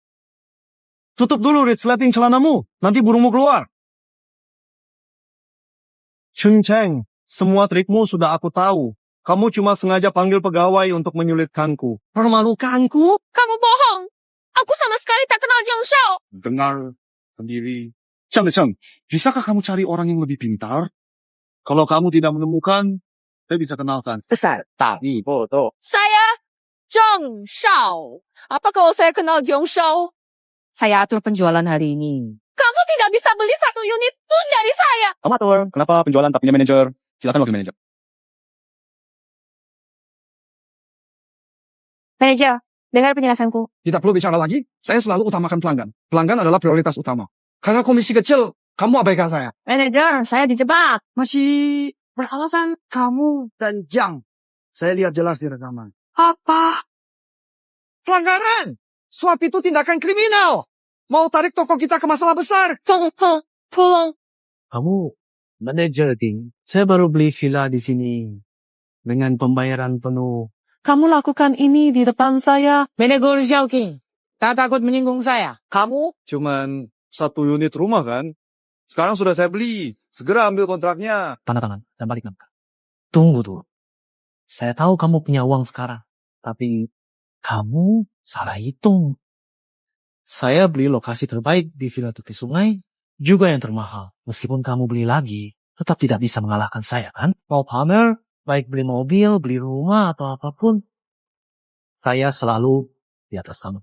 Tutup dulu resleting celanamu. Nanti burungmu keluar. Chun Cheng, semua trikmu sudah aku tahu. Kamu cuma sengaja panggil pegawai untuk menyulitkanku. Permalukanku? Kamu bohong. Aku sama sekali tak kenal Zhang Xiao. Dengar sendiri. Cheng, bisakah kamu cari orang yang lebih pintar? Kalau kamu tidak menemukan, saya bisa kenalkan. Besar, tapi bodoh. Saya Zhang Xiao. Apa kalau saya kenal Zhang Xiao? Saya atur penjualan hari ini. Kamu tidak bisa beli 1 unit pun dari saya. Amatur, kenapa penjualan tak punya manajer? Silakan wakil manajer. Manajer, dengar penjelasanku. Tidak perlu bicara lagi, saya selalu utamakan pelanggan. Pelanggan adalah prioritas utama. Karena komisi kecil, kamu abaikan saya. Manajer, saya dijebak. Masih beralasan kamu dan Jang. Saya lihat jelas di rekaman. Apa? Pelanggaran! Suap itu tindakan kriminal. Mau tarik toko kita ke masalah besar. Tolong. Kamu manajer, Ding. Saya baru beli villa di sini. Dengan pembayaran penuh. Kamu lakukan ini di depan saya. Manajer Xiaoqing. Tak takut menyinggung saya. Kamu? Cuman 1 unit rumah kan? Sekarang sudah saya beli. Segera ambil kontraknya. Tanda tangan dan balikan. Tunggu dulu. Saya tahu kamu punya uang sekarang. Tapi kamu salah hitung. Saya beli lokasi terbaik di Villa Tepi Sungai, juga yang termahal. Meskipun kamu beli lagi, tetap tidak bisa mengalahkan saya kan? Mau pamer, baik beli mobil, beli rumah, atau apapun. Saya selalu di atas kamu.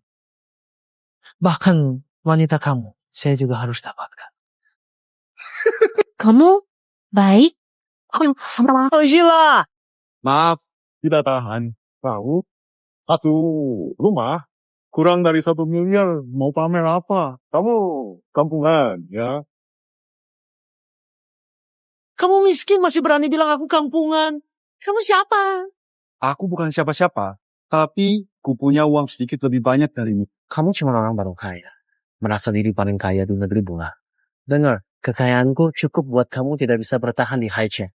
Bahkan wanita kamu, saya juga harus dapatkan. Kamu baik? Oh, Sheila! Maaf, tidak tahan. Tahu? Satu rumah kurang dari 1 miliar mau pamer apa? Kamu kampungan, ya? Kamu miskin masih berani bilang aku kampungan. Kamu siapa? Aku bukan siapa-siapa, tapi ku punya uang sedikit lebih banyak darimu. Kamu cuma orang baru kaya. Merasa diri paling kaya di negeri bunga. Dengar, kekayaanku cukup buat kamu tidak bisa bertahan di Haiche.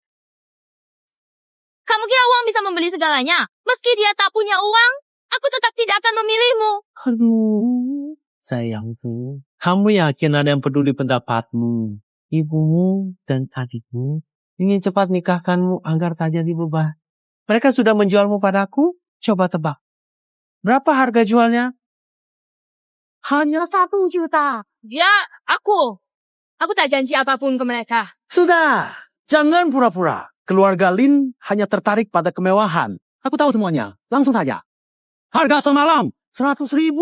Kamu kira uang bisa membeli segalanya? Meski dia tak punya uang, aku tetap tidak akan memilihmu. Aduh, sayangku. Kamu yakin ada yang peduli pendapatmu? Ibumu dan adikmu ingin cepat nikahkanmu agar tak jadi beban. Mereka sudah menjualmu padaku? Coba tebak. Berapa harga jualnya? Hanya 1 juta. Ya, aku tak janji apapun ke mereka. Sudah, jangan pura-pura. Keluarga Lin hanya tertarik pada kemewahan. Aku tahu semuanya. Langsung saja. Harga semalam 100.000,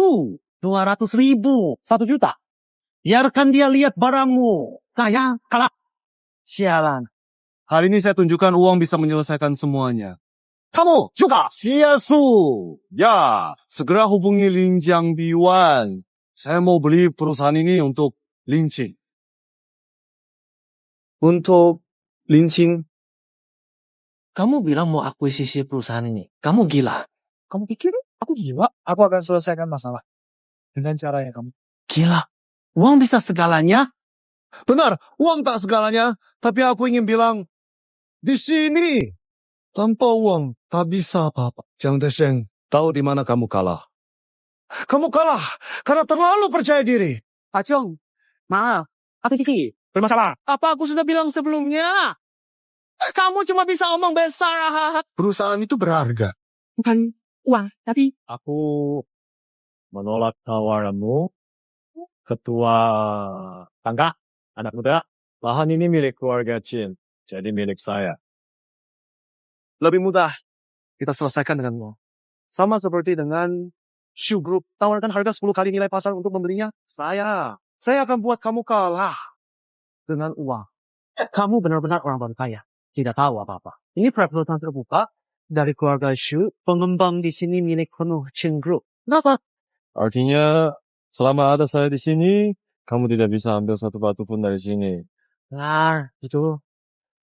200.000, 1 juta. Biarkan dia lihat barangmu. Saya kalah. Sialan. Hari ini saya tunjukkan uang bisa menyelesaikan semuanya. Kamu juga. Siasu. Ya, segera hubungi Lin Jiang Biwan. Saya mau beli perusahaan ini untuk Lin Qing. Untuk Lin Qing, Kamu bilang mau akuisisi perusahaan ini. Kamu gila. Kamu pikir aku gila? Aku akan selesaikan masalah. Dengan cara yang kamu. Gila. Uang bisa segalanya? Benar, uang tak segalanya, tapi aku ingin bilang, di sini, tanpa uang, tak bisa apa-apa. Jiang Desheng, tahu di mana kamu kalah. Kamu kalah, karena terlalu percaya diri. Acong, maaf. Akuisisi, bermasalah. Apa aku sudah bilang sebelumnya? Kamu cuma bisa omong besar. Perusahaan itu berharga. Bukan uang, tapi... Aku menolak tawaranmu, ketua tangga, anak muda. Lahan ini milik keluarga Chin, jadi milik saya. Lebih mudah, kita selesaikan dengan uang. Sama seperti dengan Shu Group, tawarkan harga 10 kali nilai pasar untuk membelinya. Saya akan buat kamu kalah dengan uang. Kamu benar-benar orang baru kaya. Tidak tahu apa-apa. Ini perusahaan terbuka dari keluarga Shu. Pengembang di sini milik penuh Chin Group. Kenapa? Artinya, selama ada saya di sini, kamu tidak bisa ambil satu batu pun dari sini. Nah, itu.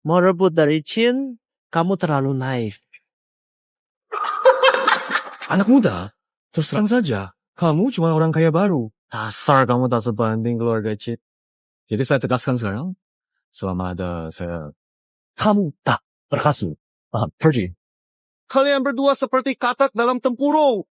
Mau rebut dari Chin, kamu terlalu naif. Anak muda, terus terang saja, kamu cuma orang kaya baru. Dasar kamu tak sebanding keluarga Chin. Jadi saya tegaskan sekarang, selama ada saya... Kamu tak berhasil. Pergi. Kalian berdua seperti katak dalam tempurung.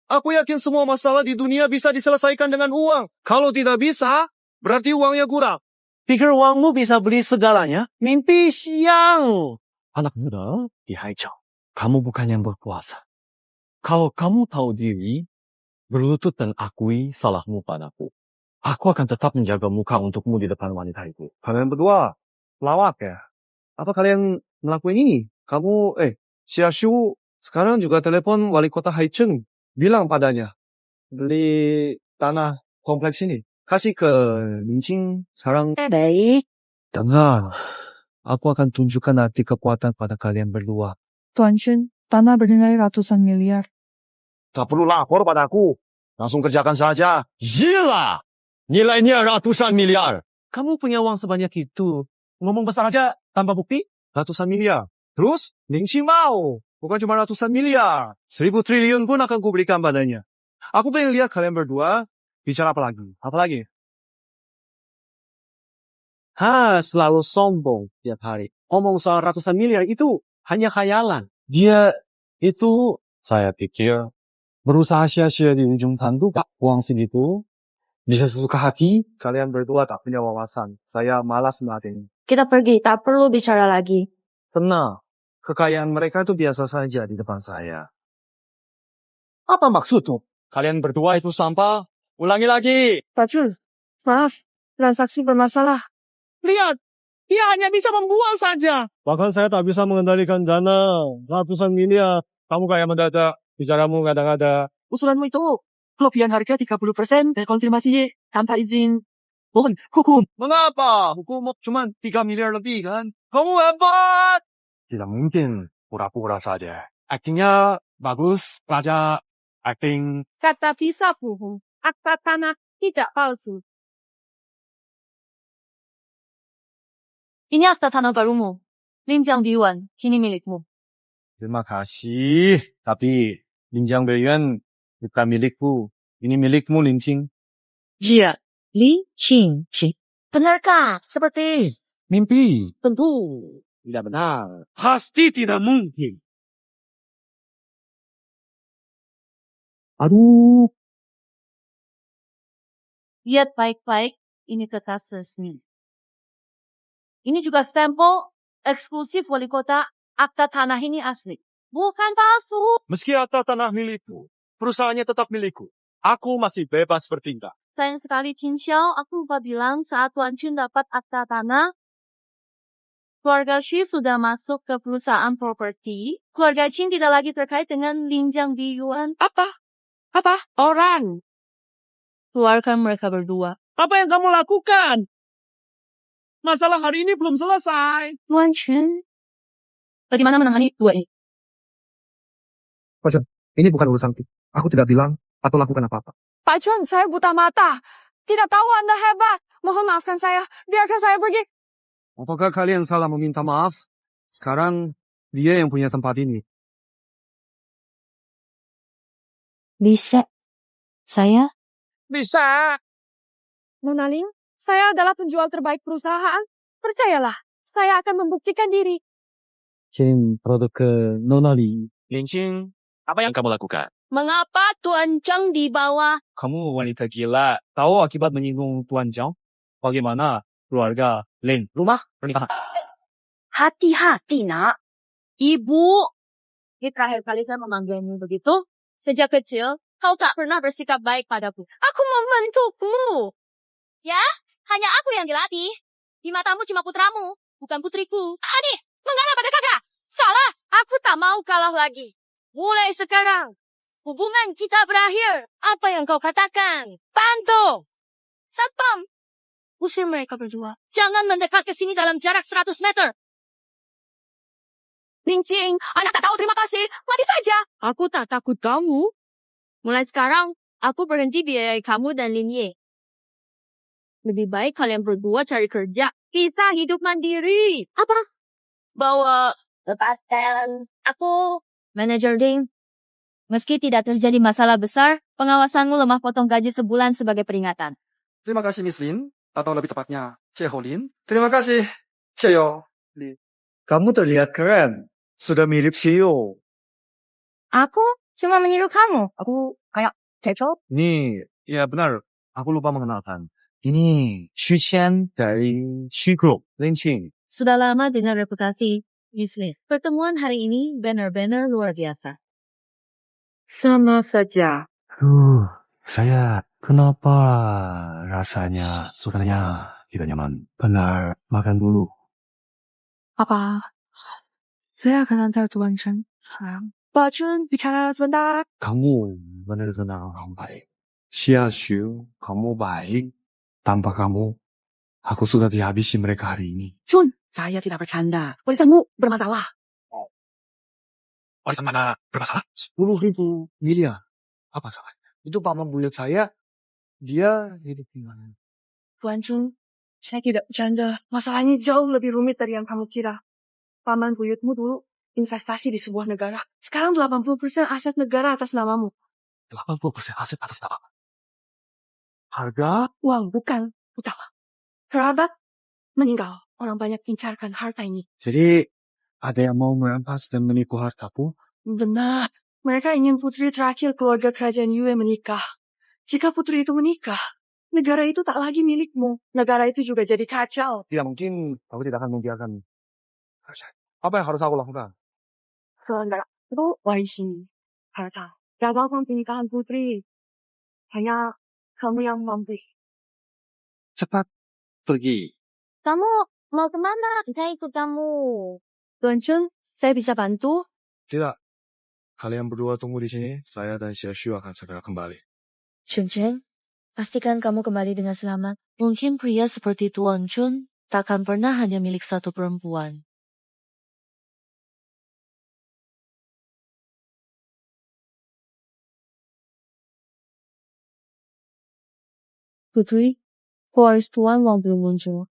Aku yakin semua masalah di dunia bisa diselesaikan dengan uang. Kalau tidak bisa, berarti uangnya kurang. Pikir uangmu bisa beli segalanya? Mimpi siang. Anak muda di Haicheng, kamu bukan yang berkuasa. Kalau kamu tahu diri, berlutut dan akui salahmu padaku. Aku akan tetap menjaga muka untukmu di depan wanita itu. Kalian berdua, lawak ya? Apa kalian melakukan ini? Kamu, Xia Shu sekarang juga telepon wali kota Haicheng. Bilang padanya, beli tanah kompleks ini. Kasih ke Lin Qing sekarang. Baik. Dengar, aku akan tunjukkan arti kekuatan pada kalian berdua. Tuan Shun, tanah bernilai ratusan miliar. Tak perlu lapor padaku. Langsung kerjakan saja. Gila! Nilainya ratusan miliar. Kamu punya uang sebanyak itu. Ngomong besar aja tanpa bukti? Ratusan miliar. Terus, Lin Qing mau. Bukan cuma ratusan miliar. 1.000 triliun pun akan kuberikan padanya. Aku pengen lihat kalian berdua bicara apa lagi. Apa lagi? Selalu sombong tiap hari. Omong soal ratusan miliar itu hanya khayalan. Dia itu, saya pikir, berusaha sia-sia di ujung tanduk, uang segitu. Bisa sesuka hati. Kalian berdua tak punya wawasan. Saya malas melatihnya. Kita pergi, tak perlu bicara lagi. Tenang. Kekayaan mereka itu biasa saja di depan saya. Apa maksudmu? Kalian berdua itu sampah? Ulangi lagi. Pak Jun, maaf, transaksi bermasalah. Lihat, dia hanya bisa membuang saja. Bahkan saya tak bisa mengendalikan dana ratusan miliar. Kamu kayak mendadak, bicaramu ngada-ngada. Usulanmu itu kelebihan harga 30% dan konfirmasi tanpa izin. Mohon hukum. Mengapa? Hukum cuma 3 miliar lebih kan? Kamu hebat! Tidak mungkin pura-pura saja. Aktingnya bagus, Raja. Akting Kata bisa bohong. Akta tanah tidak palsu. Ini akta tanah barumu. Linjang Biyuan, kini milikmu. Terima kasih. Tapi Linjang Beiyuan bukan milikku. Ini milikmu, Linjing. Jia, Li Qing Qing. Benarkah? Seperti Mimpi. tentu. Tidak benar. Pasti tidak mungkin. Aduh. Lihat baik-baik ini kertas resmi. Ini juga stempel eksklusif wali kota. Akta tanah ini asli. Bukan palsu. Meski akta tanah milikku, perusahaannya tetap milikku. Aku masih bebas bertindak. Sayang sekali Qin Xiao, aku lupa bilang saat Tuan Chun dapat akta tanah, keluarga Xu sudah masuk ke perusahaan properti. Keluarga Qin tidak lagi terkait dengan Linjang Biyuan. Apa? Orang. Keluarkan mereka berdua. Apa yang kamu lakukan? Masalah hari ini belum selesai. Tuan Chun, bagaimana menangani dua ini? Pak Chun, ini bukan urusanku. Aku tidak bilang atau lakukan apa-apa. Pak Chun, saya buta mata. Tidak tahu Anda hebat. Mohon maafkan saya. Biarkan saya pergi. Apakah kalian salah meminta maaf? Sekarang dia yang punya tempat ini. Bisa. Saya? Bisa. Nona Ling, saya adalah penjual terbaik perusahaan. Percayalah, saya akan membuktikan diri. Kirim produk ke Nona Li. Linjing, apa yang kamu lakukan? Mengapa Tuan Cheng dibawa? Kamu wanita gila. Tahu akibat menyinggung Tuan Zhang? Bagaimana keluarga Lin? Rumah pernikahan. Hati-hati, nak. Ibu. Ini terakhir kali saya memanggilmu begitu. Sejak kecil, kau tak pernah bersikap baik padaku. Aku membentukmu. Ya, hanya aku yang dilatih. Di matamu cuma putramu, bukan putriku. Ani, mengalah pada kakak. Salah. Aku tak mau kalah lagi. Mulai sekarang, hubungan kita berakhir. Apa yang kau katakan? Panto. Satpam. Usir mereka berdua. Jangan mendekat ke sini dalam jarak 100 meter. Linjing, anak tak tahu terima kasih. Mati saja. Aku tak takut kamu. Mulai sekarang, aku berhenti biayai kamu dan Lin Ye. Lebih baik kalian berdua cari kerja. Bisa hidup mandiri. Apa? Bawa lepaskan aku. Manajer Ding, meski tidak terjadi masalah besar, pengawasanmu lemah potong gaji sebulan sebagai peringatan. Terima kasih Miss Lin. Atau lebih tepatnya, Cio Lin. Terima kasih, Cio Lin. Kamu terlihat keren. Sudah mirip CEO. Aku cuma meniru kamu. Aku kayak cecok. Nih, ya benar. Aku lupa mengenalkan. Ini Xu Xian dari Xu Group, Linjing. Sudah lama dengan reputasi Miss Lin. Pertemuan hari ini benar-benar luar biasa. Sama saja. Saya kenapa rasanya suaranya tidak nyaman? Benar, makan dulu. Apa? Saya akan antar Tuan Cheng sekarang. Pak Chun, bicara sebentar. Kamu benar-benar orang baik. Xia Xu, kamu baik. Tanpa kamu, aku sudah dihabisi mereka hari ini. Chun, saya tidak bercanda. Warisanmu bermasalah. Warisan mana bermasalah? 10.000 miliar. Apa salahnya? Itu paman buyut saya. Dia hidup di mana? Tuan Chun, saya tidak bercanda. Masalahnya jauh lebih rumit dari yang kamu kira. Paman buyutmu dulu investasi di sebuah negara. Sekarang 80% aset negara atas namamu. 80% aset atas nama. Harga? Uang bukan utama. Kerabat meninggal. Orang banyak incarkan harta ini. Jadi, ada yang mau merampas dan menipu hartaku? Benar. Mereka ingin putri terakhir keluarga kerajaan Yue menikah. Jika putri itu menikah, negara itu tak lagi milikmu. Negara itu juga jadi kacau. Tidak mungkin. Aku tidak akan membiarkan. Apa yang harus aku lakukan? Sementara itu warisi harta. Gagalkan pernikahan putri. Hanya kamu yang mampu. Cepat pergi. Kamu mau kemana? Saya ikut kamu. Tuan Chun, saya bisa bantu? Tidak. Kalian berdua tunggu di sini. Saya dan Xia Xu akan segera kembali. Chun, pastikan kamu kembali dengan selamat. Mungkin pria seperti Tuan Chun takkan pernah hanya milik satu perempuan. Putri, pewaris Tuan Wang belum muncul.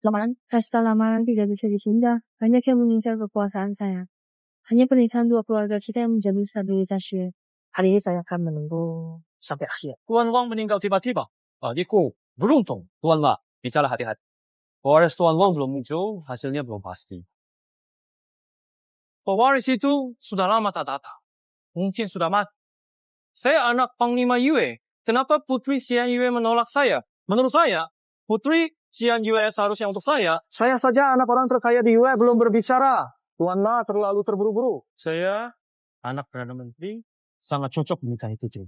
Lamaran? Pesta lamaran tidak bisa ditunda. Banyak yang mengincar kekuasaan saya. Hanya pernikahan dua keluarga kita yang menjamin stabilitas Xue. Hari ini saya akan menunggu sampai akhir. Tuan Wang meninggal tiba-tiba. Adikku, beruntung. Tuan Ma, bicara hati-hati. Pewaris Tuan Wang belum muncul, hasilnya belum pasti. Pewaris itu sudah lama tak datang. Mungkin sudah mati. Saya anak Panglima Yue. Kenapa Putri Xian Yue menolak saya? Menurut saya, Putri Xian Yue seharusnya untuk saya. Saya saja anak orang terkaya di Yue belum berbicara. Tuan Ma terlalu terburu-buru. Saya, anak Perdana Menteri, sangat cocok menikahi Putri.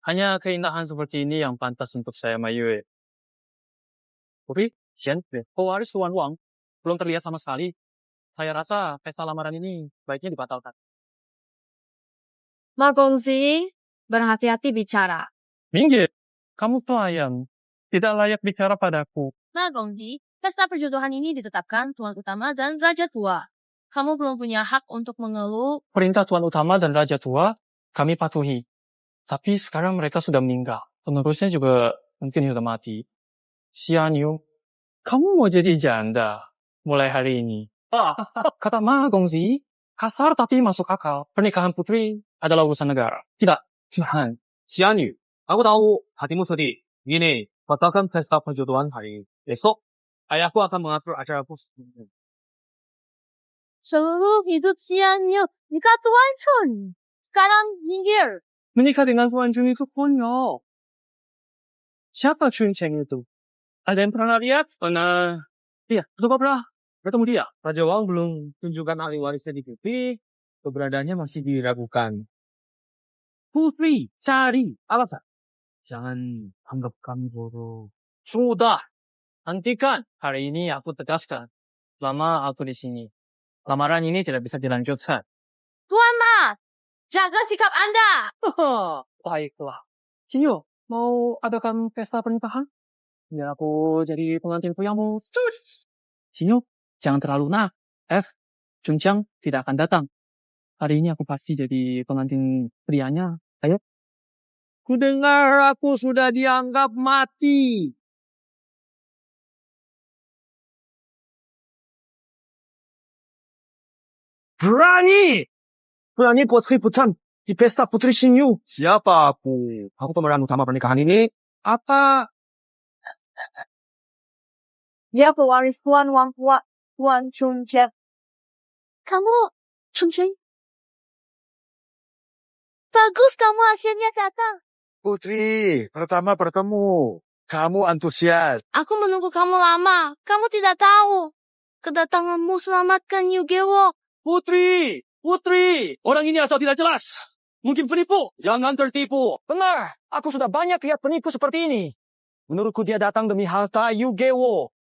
Hanya keindahan seperti ini yang pantas untuk saya Yue. Putri, Xian Yue, pewaris Tuan Wang, belum terlihat sama sekali. Saya rasa pesta lamaran ini baiknya dibatalkan. Ma Gongzi, berhati-hati bicara. Minggir, kamu pelayan. Tidak layak bicara padaku. Ma Gongzi, pesta perjodohan ini ditetapkan Tuan Utama dan Raja Tua. Kamu belum punya hak untuk mengeluh. Perintah Tuan Utama dan Raja Tua, kami patuhi. Tapi sekarang mereka sudah meninggal. Penerusnya juga mungkin sudah mati. Xian Yu, kamu mau jadi janda mulai hari ini. Kata Ma Gongzi, kasar tapi masuk akal. Pernikahan putri adalah urusan negara. Tidak, Tuhan. Xian Yu, aku tahu hatimu sedih. Gini, batalkan pesta perjodohan hari ini. Besok, ayahku akan mengatur acaraku. Seluruh hidup Xian Yu, nikah Tuan Chun. Sekarang minggir. Menikah dengan Tuan Chun itu konyol. Siapa Chun Cheng itu? Ada yang pernah lihat? Pernah. Iya, coba pernah bertemu dia. Raja Wang belum tunjukkan ahli warisnya di TV. Keberadaannya masih diragukan. Putri, cari alasan. Jangan anggap kami bodoh. Sudah. Hentikan. Hari ini aku tegaskan. Lama aku di sini. Lamaran ini tidak bisa dilanjutkan. Tuan Ma, jaga sikap Anda. Baiklah. Sinyo, mau adakan pesta pernikahan? Biar aku jadi pengantin puyangmu. Sinyo, jangan terlalu naif. Chun Chang tidak akan datang. Hari ini aku pasti jadi pengantin prianya. Ayo. Kudengar aku sudah dianggap mati. Berani buat ributan di pesta Putri Xinyu. Siapa aku? Aku pemeran utama pernikahan ini. Apa? Dia pewaris Tuan Wang Tua, Tuan Chun Cheng. Kamu, Chun Cheng? Bagus kamu akhirnya datang. Putri, pertama bertemu. Kamu antusias. Aku menunggu kamu lama. Kamu tidak tahu. Kedatanganmu selamatkan Yugewo. Putri! Orang ini asal tidak jelas. Mungkin penipu. Jangan tertipu. Benar, aku sudah banyak lihat penipu seperti ini. Menurutku dia datang demi harta Yugewo.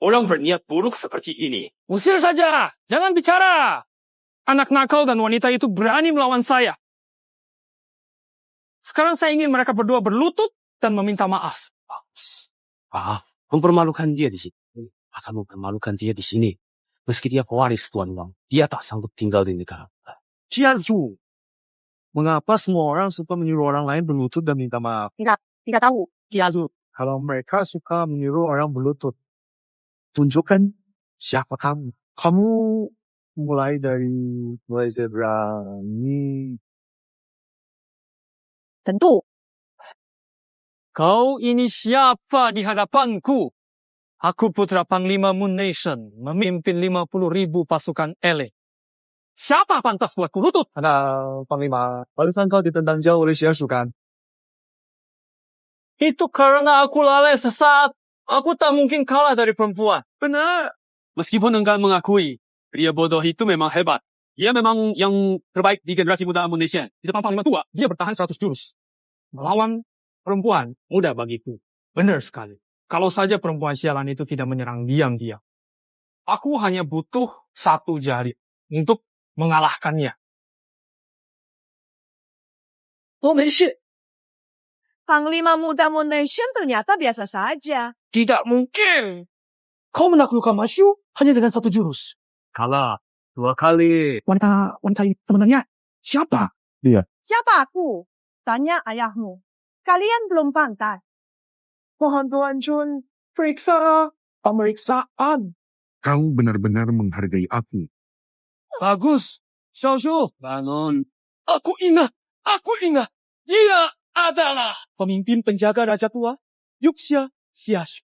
Orang berniat buruk seperti ini. Usir saja. Jangan bicara. Anak nakal dan wanita itu berani melawan saya. Sekarang saya ingin mereka berdua berlutut dan meminta maaf. Mempermalukan dia di sini. Asal mempermalukan dia di sini. Meski dia pewaris Tuan Wang, dia tak sanggup tinggal di negara. Jianzu, mengapa semua orang suka menyuruh orang lain berlutut dan minta maaf? Tidak tahu. Jianzu, kalau mereka suka menyuruh orang berlutut, tunjukkan siapa kamu. Kamu mulai dari berani. Tentu. Kau ini siapa di hadapanku? Aku putra Panglima Moon Nation, memimpin 50.000 pasukan elite. Siapa pantas buat kulutut? Ada Panglima, barusan kau ditendang jauh oleh Xia Shu kan? Itu karena aku lalai sesaat. Aku tak mungkin kalah dari perempuan. Benar. Meskipun engkau mengakui, pria bodoh itu memang hebat. Dia memang yang terbaik di generasi muda Moon Nation. Di depan Panglima tua, dia bertahan 100 jurus. Melawan perempuan, mudah bagiku. Benar sekali. Kalau saja perempuan sialan itu tidak menyerang diam-diam. Aku hanya butuh 1 jari untuk mengalahkannya. 我没事。Panglima Muda Malaysia ternyata biasa saja. Tidak mungkin. Kau menaklukkan Masyu hanya dengan satu jurus. Kalah 2 kali. Wanita sebenarnya siapa? Dia. Siapa aku? Tanya ayahmu. Kalian belum pandai. Mohon Tuan Chun, periksa. Pemeriksaan. Kau benar-benar menghargai aku. Bagus. Xiaoshu. Bangun. Aku ingat. Dia adalah pemimpin penjaga Raja Tua, Yuxia Xiashu.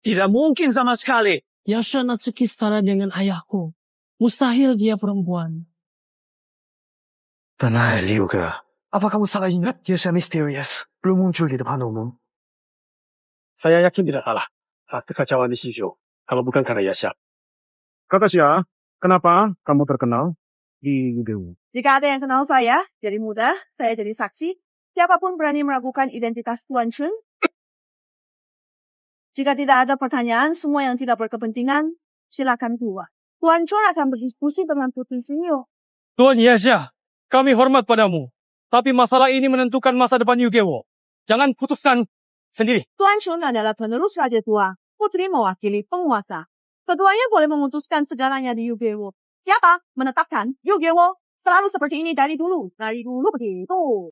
Tidak mungkin sama sekali. Yasha Natsuki setara dengan ayahku. Mustahil dia perempuan. Benar, Liu Ge. Apa kamu salah ingat? Yasha Mysterious belum muncul di depan umum. Saya yakin tidak salah. Saat kekacauan di Shizhou, kalau bukan karena Yasha. Kata Xia, kenapa kamu terkenal di Yugeu? Jika ada yang kenal saya, dari muda, saya jadi saksi. Siapapun berani meragukan identitas Tuan Chun. Jika tidak ada pertanyaan, semua yang tidak berkepentingan, silakan keluar. Tuan Chun akan berdiskusi dengan Putri Sinyo. Tuan Yasha, kami hormat padamu. Tapi masalah ini menentukan masa depan Yugewo. Jangan putuskan sendiri. Tuan Chun adalah penerus Raja Tua. Putri mewakili penguasa. Keduanya boleh memutuskan segalanya di Yugewo. Siapa menetapkan Yugewo selalu seperti ini dari dulu. Dari dulu begitu.